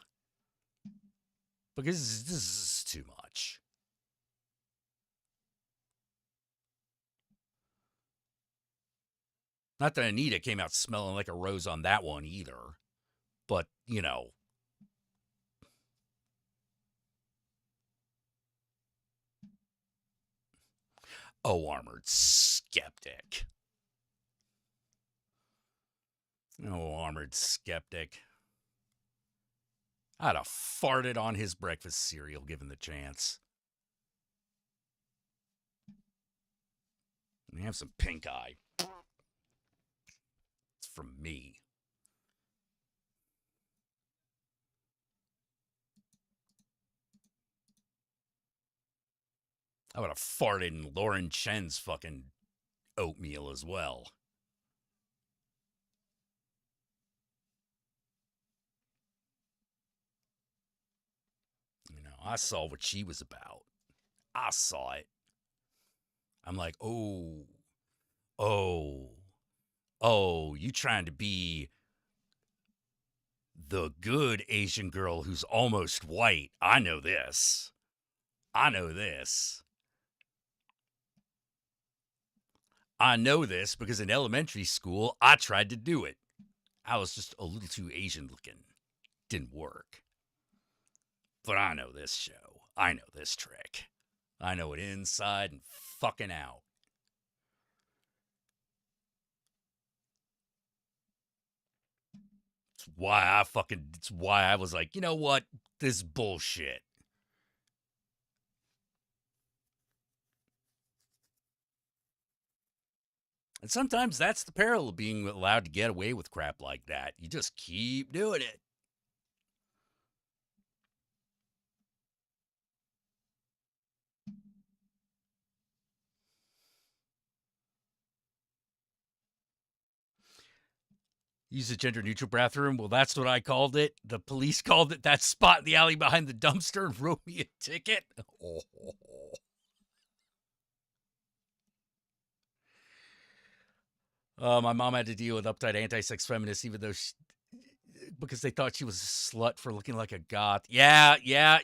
Because this is too much. Not that Anita came out smelling like a rose on that one either. But, you know. Oh, Armored Skeptic. Oh, Armored Skeptic. I'd have farted on his breakfast cereal given the chance. And have some pink eye. It's from me. I would have farted in Lauren Chen's fucking oatmeal as well. You know, I saw what she was about. I saw it. I'm like, oh, oh, you trying to be the good Asian girl who's almost white. I know this. I know this. I know this because in elementary school, I tried to do it. I was just a little too Asian looking. Didn't work. But I know this show. I know this trick. I know it inside and fucking out. It's why I was like, you know what? This is bullshit. And sometimes that's the peril of being allowed to get away with crap like that. You just keep doing it. Use a gender-neutral bathroom. Well, that's what I called it. The police called it that spot in the alley behind the dumpster and wrote me a ticket. Oh. My mom had to deal with uptight anti-sex feminists, even though because they thought she was a slut for looking like a goth. Yeah. Yeah,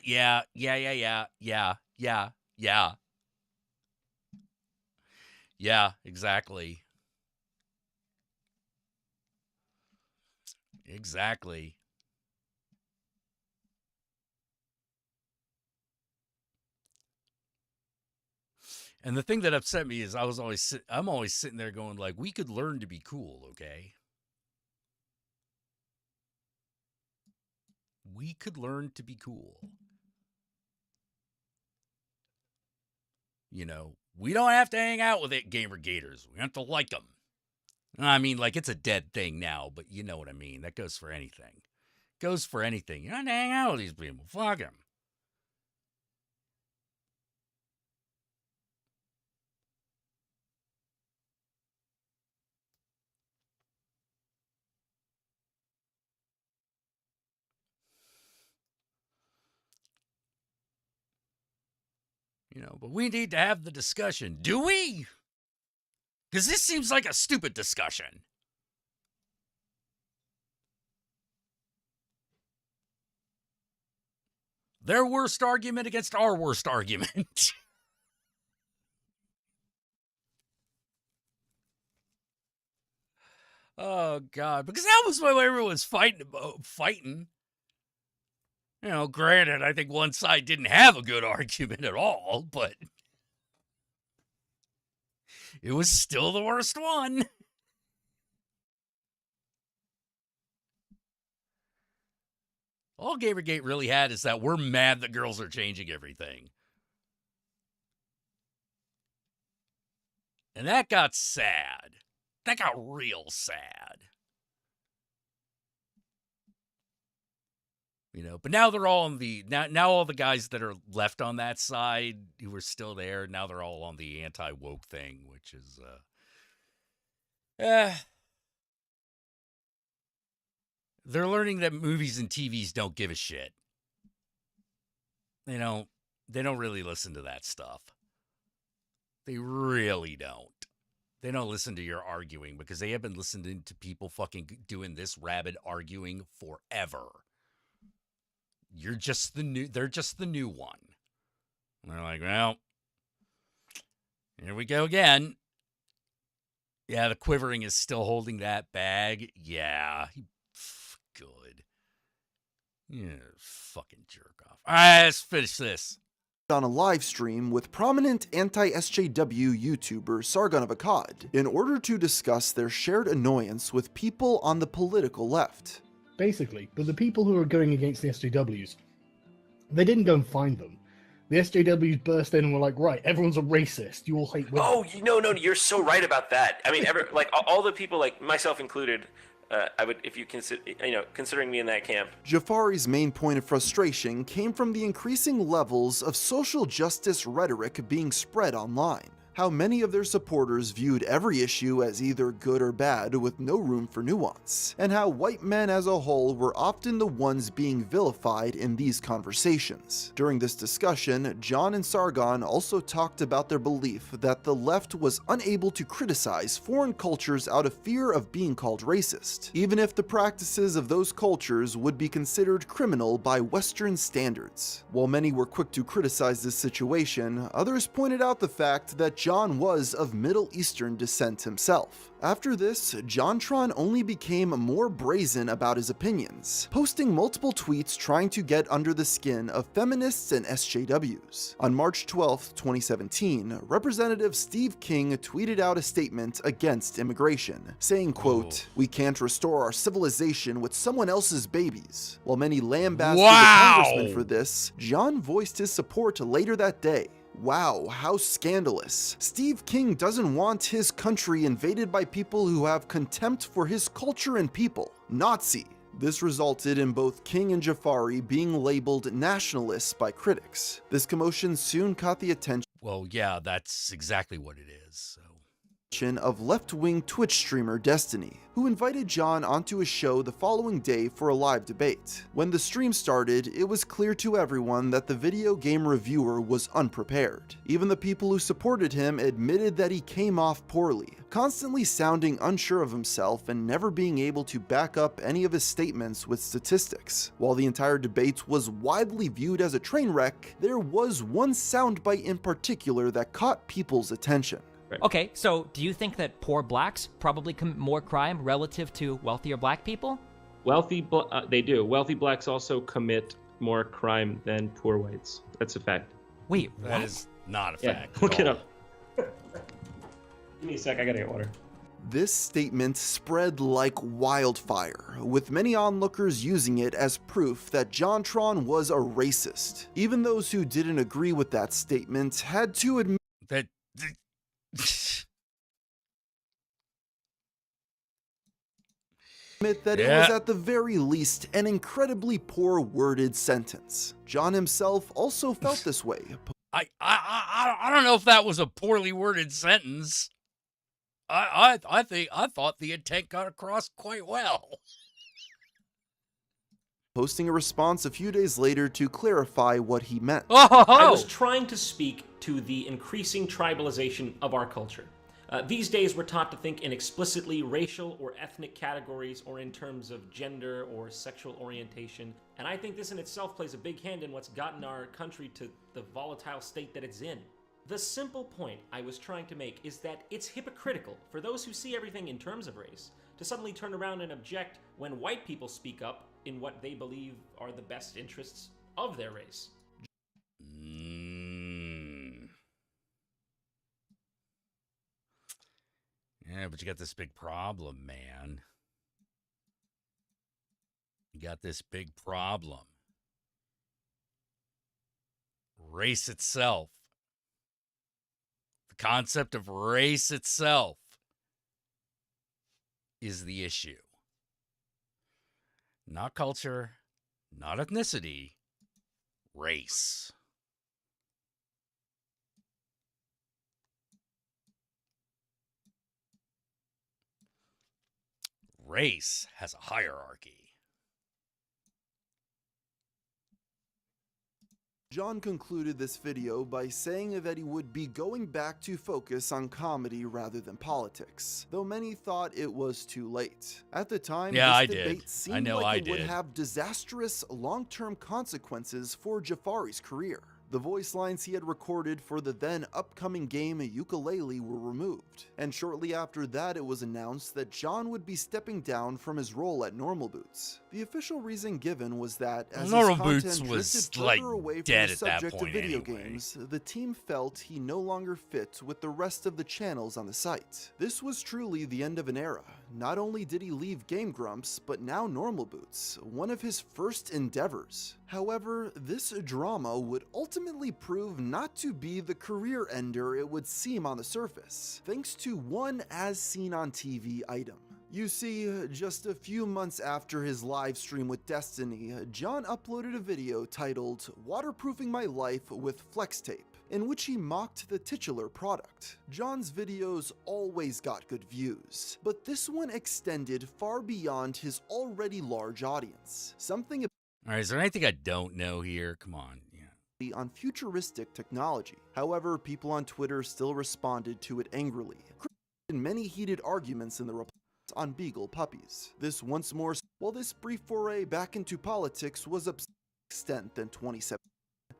exactly. Exactly. And the thing that upset me is I'm always sitting there going like, we could learn to be cool, okay? We could learn to be cool. You know, we don't have to hang out with it gamer gators. We have to like them. I mean, like, it's a dead thing now, but you know what I mean. That goes for anything. Goes for anything. You don't have to hang out with these people. Fuck them. You know, but we need to have the discussion. Do we? Because this seems like a stupid discussion. Their worst argument against our worst argument. Oh, God. Because that was what everyone's fighting about. You know, granted, I think one side didn't have a good argument at all, but it was still the worst one. All Gamergate really had is that we're mad that girls are changing everything. And that got sad. That got real sad. You know, but now they're all on the now all the guys that are left on that side who were still there, now they're all on the anti-woke thing, which is they're learning that movies and TVs don't give a shit. They don't really listen to that stuff. They really don't. They don't listen to your arguing because they have been listening to people fucking doing this rabid arguing forever. They're just the new one. And they're like, well, here we go again. Yeah, the quivering is still holding that bag. Yeah. Good. Yeah, fucking jerk off. All right, let's finish this. On a live stream with prominent anti-SJW YouTuber Sargon of Akkad in order to discuss their shared annoyance with people on the political left. Basically, but the people who are going against the SJWs, they didn't go and find them. The SJWs burst in and were like, right, everyone's a racist. You all hate women. Oh, no, you're so right about that. I mean, like all the people, like myself included, I would, if you consider, considering me in that camp. Jafari's main point of frustration came from the increasing levels of social justice rhetoric being spread online. how many of their supporters viewed every issue as either good or bad with no room for nuance, and how white men as a whole were often the ones being vilified in these conversations. During this discussion, John and Sargon also talked about their belief that the left was unable to criticize foreign cultures out of fear of being called racist, even if the practices of those cultures would be considered criminal by Western standards. While many were quick to criticize this situation, others pointed out the fact that John was of Middle Eastern descent himself. After this, JonTron only became more brazen about his opinions, posting multiple tweets trying to get under the skin of feminists and SJWs. On March 12, 2017, Representative Steve King tweeted out a statement against immigration, saying, quote, "We can't restore our civilization with someone else's babies." While many lambasted the congressman for this, John voiced his support later that day. Wow, how scandalous. Steve King doesn't want his country invaded by people who have contempt for his culture and people. Nazi. This resulted in both King and Jafari being labeled nationalists by critics. This commotion soon caught the attention Well, yeah, that's exactly what it is. So. of left-wing Twitch streamer Destiny, who invited John onto his show the following day for a live debate. When the stream started, it was clear to everyone that the video game reviewer was unprepared. Even the people who supported him admitted that he came off poorly, constantly sounding unsure of himself and never being able to back up any of his statements with statistics. While the entire debate was widely viewed as a train wreck, there was one soundbite in particular that caught people's attention. Okay, so do you think that poor blacks probably commit more crime relative to wealthier black people? They do. Wealthy blacks also commit more crime than poor whites. That's a fact. Wait, That what? is not a Yeah, fact. look at it all. up. Give me a sec, I gotta get water. This statement spread like wildfire, with many onlookers using it as proof that JonTron was a racist. Even those who didn't agree with that statement had to admit That. that it Yeah. was at the very least an incredibly poor worded sentence. John himself also felt this way. I don't know if that was a poorly worded sentence. I thought the intent got across quite well. Posting a response a few days later to clarify what he meant. I was trying to speak to the increasing tribalization of our culture. These days, we're taught to think in explicitly racial or ethnic categories or in terms of gender or sexual orientation. And I think this in itself plays a big hand in what's gotten our country to the volatile state that it's in. The simple point I was trying to make is that it's hypocritical for those who see everything in terms of race to suddenly turn around and object when white people speak up in what they believe are the best interests of their race. Yeah, but you got this big problem, man. You got this big problem. Race itself. The concept of race itself is the issue. Not culture, not ethnicity, race. Race has a hierarchy. John concluded this video by saying that he would be going back to focus on comedy rather than politics, though many thought it was too late. At the time, this debate seemed like it would have disastrous long-term consequences for Jafari's career. The voice lines he had recorded for the then upcoming game Yooka-Laylee were removed, and shortly after that it was announced that John would be stepping down from his role at Normal Boots. The official reason given was that as Normal his content Boots was drifted like further away from dead the at that subject of point video anyway. games, the team felt he no longer fit with the rest of the channels on the site. This was truly the end of an era. Not only did he leave Game Grumps, but now Normal Boots, one of his first endeavors. However, this drama would ultimately prove not to be the career ender it would seem on the surface, thanks to one as seen on TV item. You see, just a few months after his live stream with Destiny, John uploaded a video titled "Waterproofing My Life with Flex Tape." in which he mocked the titular product. John's videos always got good views, but this one extended far beyond his already large audience. Something All right, is there anything I don't know here? Come on. Yeah. on futuristic technology. However, people on Twitter still responded to it angrily, in many heated arguments in the replies on Beagle puppies. This once more, while this brief foray back into politics was of extent than 2017,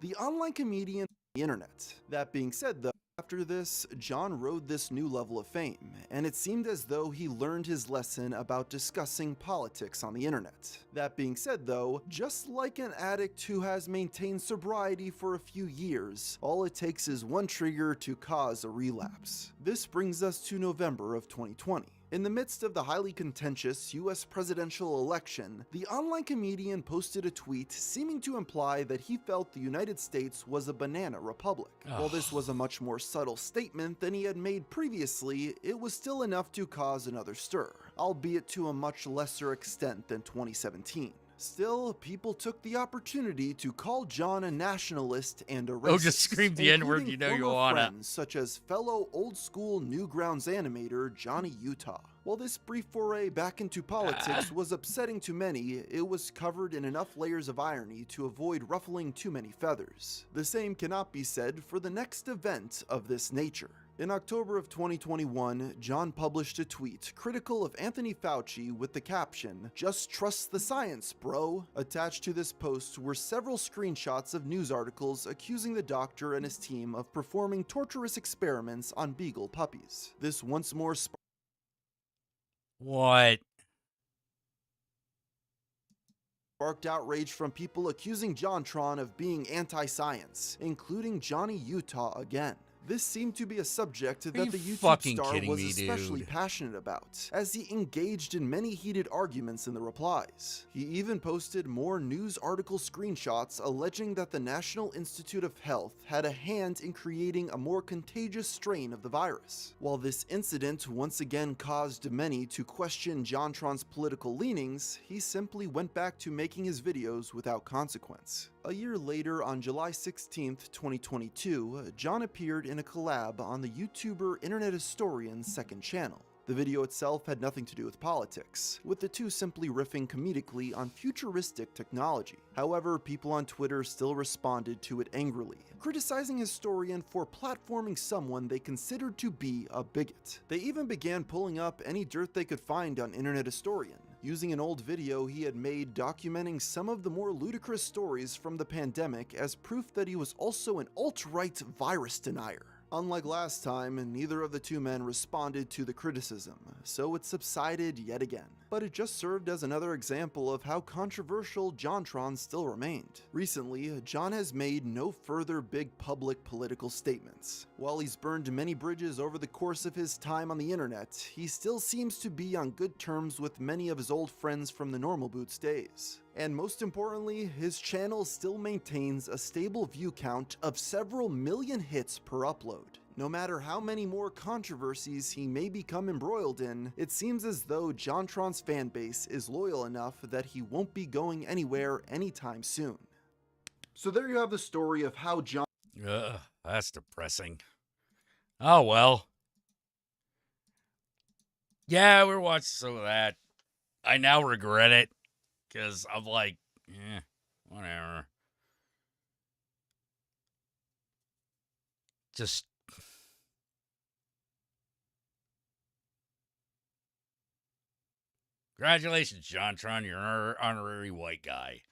the online comedian the internet. That being said though, after this, John rode this new level of fame, and it seemed as though he learned his lesson about discussing politics on the internet. That being said though, just like an addict who has maintained sobriety for a few years, all it takes is one trigger to cause a relapse. This brings us to November of 2020. In the midst of the highly contentious US presidential election, the online comedian posted a tweet seeming to imply that he felt the United States was a banana republic. While this was a much more subtle statement than he had made previously, it was still enough to cause another stir, albeit to a much lesser extent than 2017. Still, people took the opportunity to call John a nationalist and a racist. Oh, just scream the N-word, you know you wanna. Friends such as fellow old-school Newgrounds animator Johnny Utah. While this brief foray back into politics was upsetting to many, it was covered in enough layers of irony to avoid ruffling too many feathers. The same cannot be said for the next event of this nature. In October of 2021, John published a tweet critical of Anthony Fauci with the caption, "Just trust the science, bro." Attached to this post were several screenshots of news articles accusing the doctor and his team of performing torturous experiments on Beagle puppies. This once more What? sparked outrage from people accusing JonTron of being anti-science, including Johnny Utah again. This seemed to be a subject that the YouTube star was especially passionate about, as he engaged in many heated arguments in the replies. He even posted more news article screenshots alleging that the National Institute of Health had a hand in creating a more contagious strain of the virus. While this incident once again caused many to question JonTron's political leanings, he simply went back to making his videos without consequence. A year later, on July 16th, 2022, John appeared in a collab on the YouTuber Internet Historian's second channel. The video itself had nothing to do with politics, with the two simply riffing comedically on futuristic technology. However, people on Twitter still responded to it angrily, criticizing Historian for platforming someone they considered to be a bigot. They even began pulling up any dirt they could find on Internet Historian, using an old video he had made documenting some of the more ludicrous stories from the pandemic as proof that he was also an alt-right virus denier. Unlike last time, neither of the two men responded to the criticism, so it subsided yet again. But it just served as another example of how controversial JonTron still remained. Recently, John has made no further big public political statements. While he's burned many bridges over the course of his time on the internet, he still seems to be on good terms with many of his old friends from the Normal Boots days. And most importantly, his channel still maintains a stable view count of several million hits per upload. No matter how many more controversies he may become embroiled in, it seems as though JonTron's fanbase is loyal enough that he won't be going anywhere anytime soon. So there you have the story of how John... That's depressing. Oh, well. Yeah, we're watching some of that. I now regret it. Because I'm like, whatever. Just. Congratulations, JonTron. You're an honorary white guy.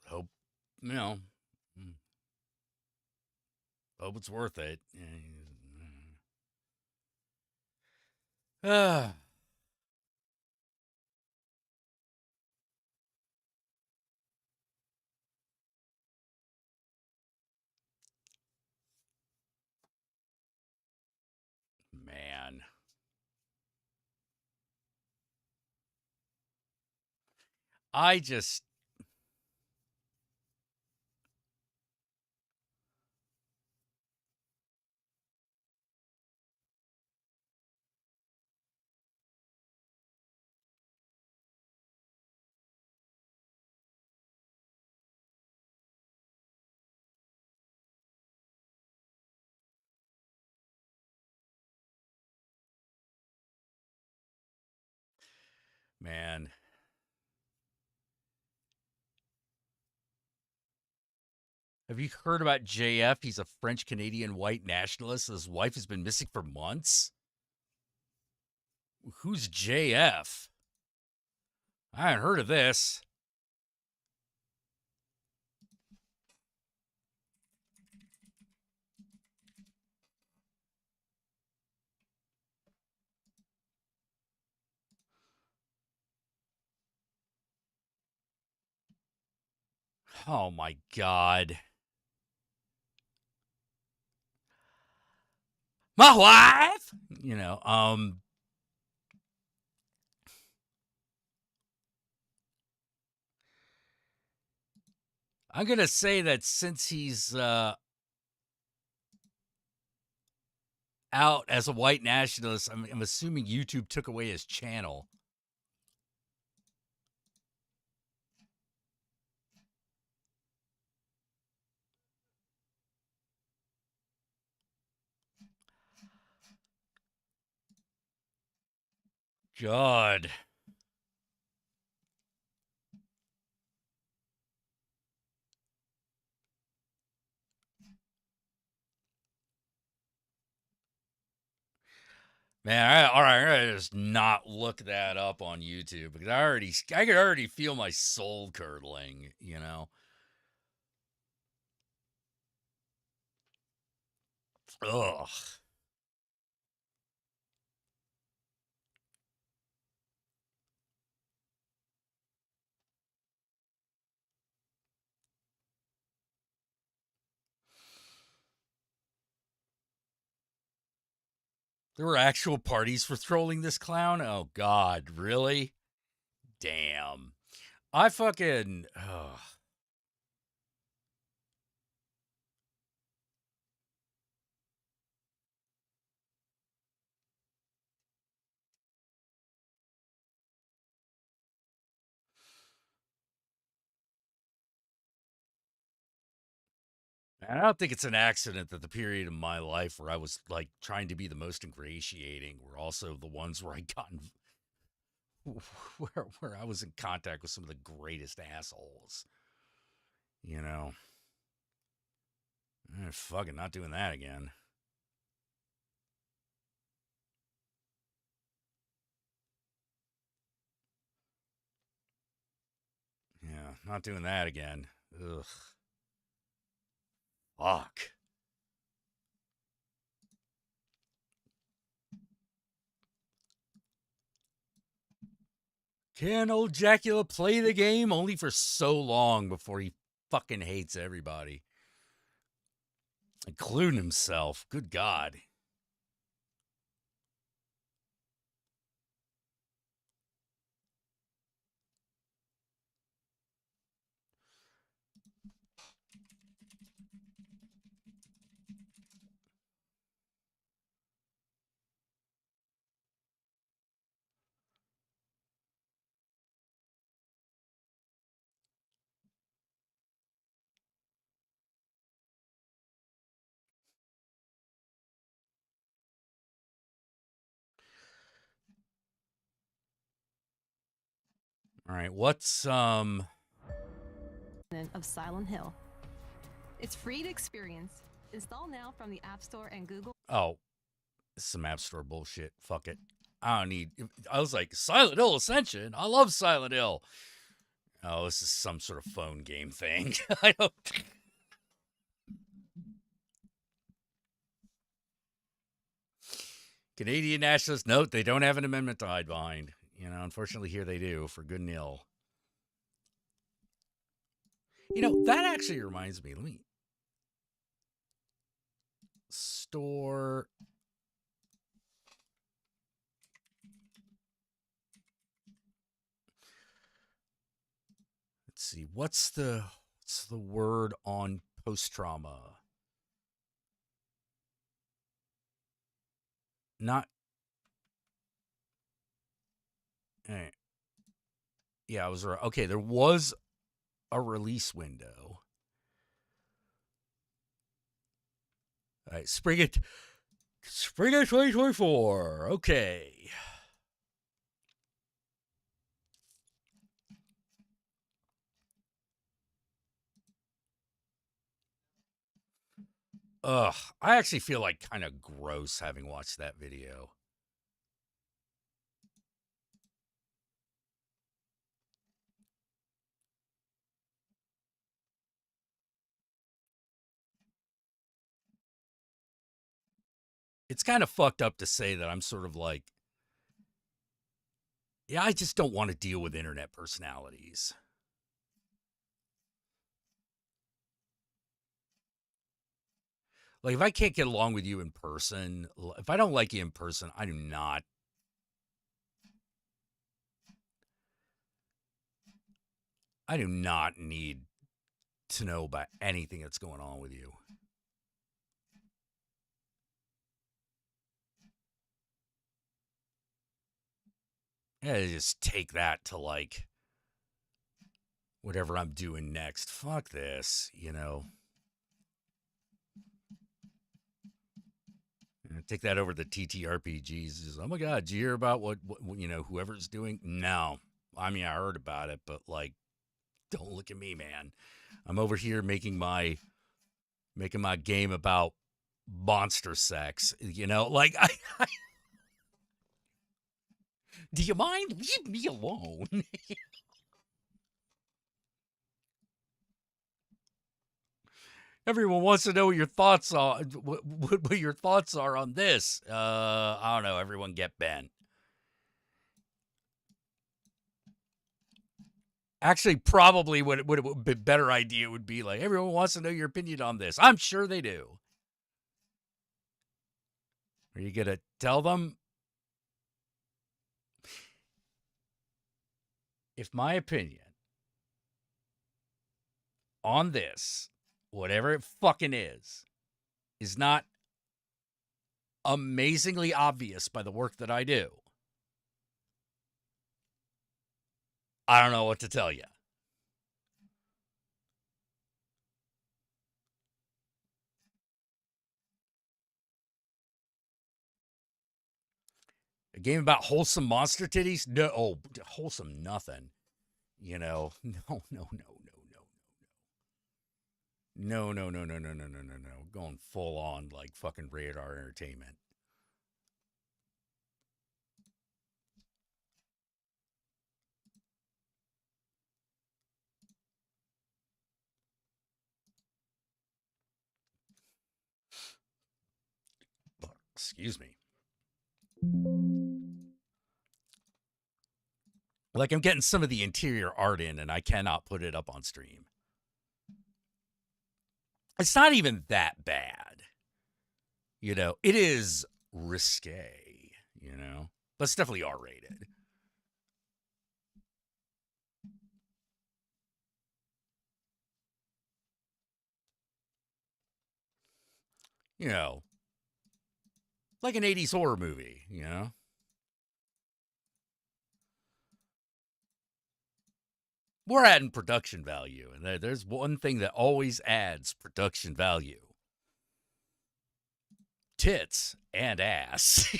Hope, hope it's worth it. Man. I just... Man. Have you heard about JF? He's a French-Canadian white nationalist. His wife has been missing for months. Who's JF? I haven't heard of this. Oh my God. My wife? You know, I'm going to say that since he's out as a white nationalist, I'm assuming YouTube took away his channel. God. Man, all right, I'm gonna just not look that up on YouTube because I could already feel my soul curdling, you know. Ugh. There were actual parties for trolling this clown? Oh, God, really? Damn. I fucking. Ugh. I don't think it's an accident that the period of my life where I was like trying to be the most ingratiating were also the ones where I got where I was in contact with some of the greatest assholes. You know, fucking not doing that again. Yeah, not doing that again. Ugh. Fuck. Can old Jackula play the game? Only for so long before he fucking hates everybody, including himself. Good God. All right, what's of Silent Hill. It's free to experience. Install now from the App Store and Google. Oh, some App Store bullshit. Fuck it. I was like, Silent Hill Ascension. I love Silent Hill. Oh, this is some sort of phone game thing. I don't. Canadian nationalists note they don't have an amendment to hide behind. You know, unfortunately, here they do for good and ill. You know, that actually reminds me. Let me store. Let's see. What's the word on post-trauma? Not. Yeah, I was right. Okay, there was a release window. All right, spring of 2024. Okay. Ugh, I actually feel like kind of gross having watched that video. It's kind of fucked up to say that I'm sort of like, yeah, I just don't want to deal with internet personalities. Like, if I can't get along with you in person, if I don't like you in person, I do not need to know about anything that's going on with you. Yeah, just take that to like whatever I'm doing next. Fuck this, you know. Take that over the TTRPGs. Just, oh my God, did you hear about what you know, whoever's doing? No. I mean, I heard about it, but like, don't look at me, man. I'm over here making my game about monster sex, you know? Like, do you mind? Leave me alone. Everyone wants to know what your thoughts are. What your thoughts are on this? I don't know. Everyone get Ben. Actually, probably what it would be better idea would be like, everyone wants to know your opinion on this. I'm sure they do. Are you gonna tell them? If my opinion on this, whatever it fucking is not amazingly obvious by the work that I do, I don't know what to tell you. A game about wholesome monster titties? No, wholesome nothing. You know, no. No. Going full on like fucking radar entertainment. Excuse me. Like, I'm getting some of the interior art in, and I cannot put it up on stream. It's not even that bad. You know, it is risque, you know, but it's definitely R-rated. You know, like an 80s horror movie, you know? We're adding production value, and there's one thing that always adds production value. Tits and ass.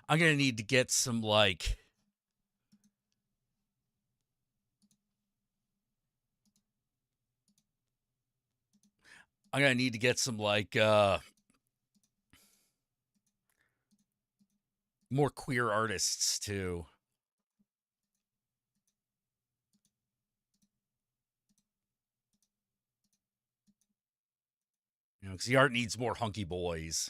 I'm going to need to get some, like, I'm going to need to get some, like, more queer artists, too. You know, because the art needs more hunky boys.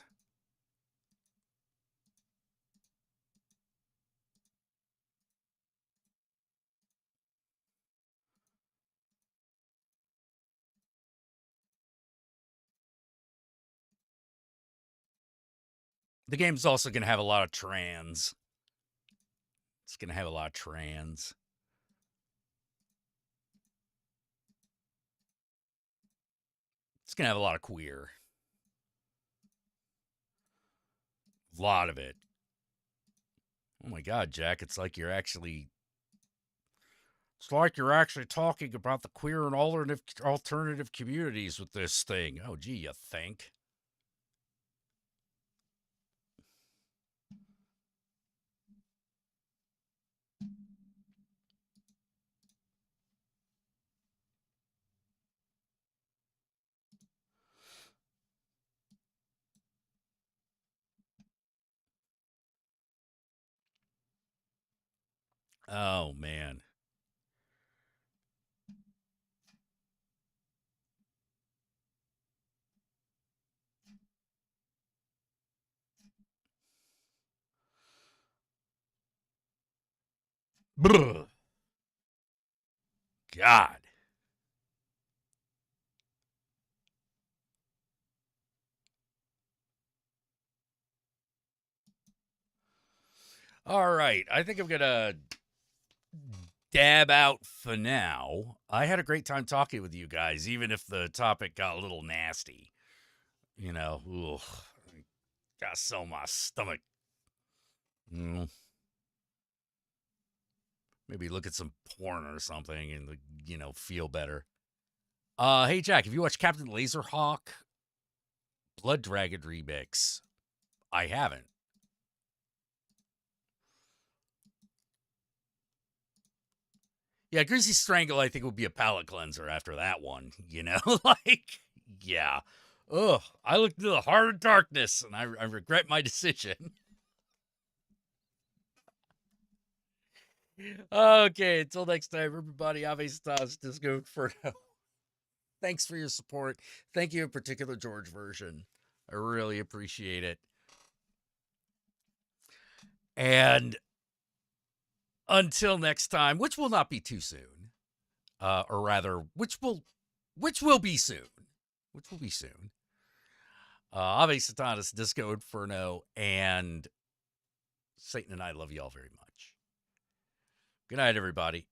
The game's also going to have a lot of trans. It's going to have a lot of trans. It's going to have a lot of queer. A lot of it. Oh my God, Jack! It's like you're actually. It's like you're actually talking about the queer and alternative communities with this thing. Oh, gee, you think? Oh man. Brr. God. All right. I think I'm going to dab out for now. I had a great time talking with you guys, even if the topic got a little nasty. You know, ugh, got so my stomach. Maybe look at some porn or something and, feel better. Hey, Jack, have you watched Captain Laserhawk Blood Dragon Remix? I haven't. Yeah, Greasy Strangle, I think, would be a palate cleanser after that one. Yeah. Ugh, I looked into the heart of darkness, and I regret my decision. Okay, until next time, everybody, Ave Stas, Disco Inferno. Thanks for your support. Thank you in particular, George Version. I really appreciate it. And until next time, which will not be too soon, or rather, which will be soon. Which will be soon. Ave Satanas, Disco Inferno, and Satan and I love you all very much. Good night, everybody.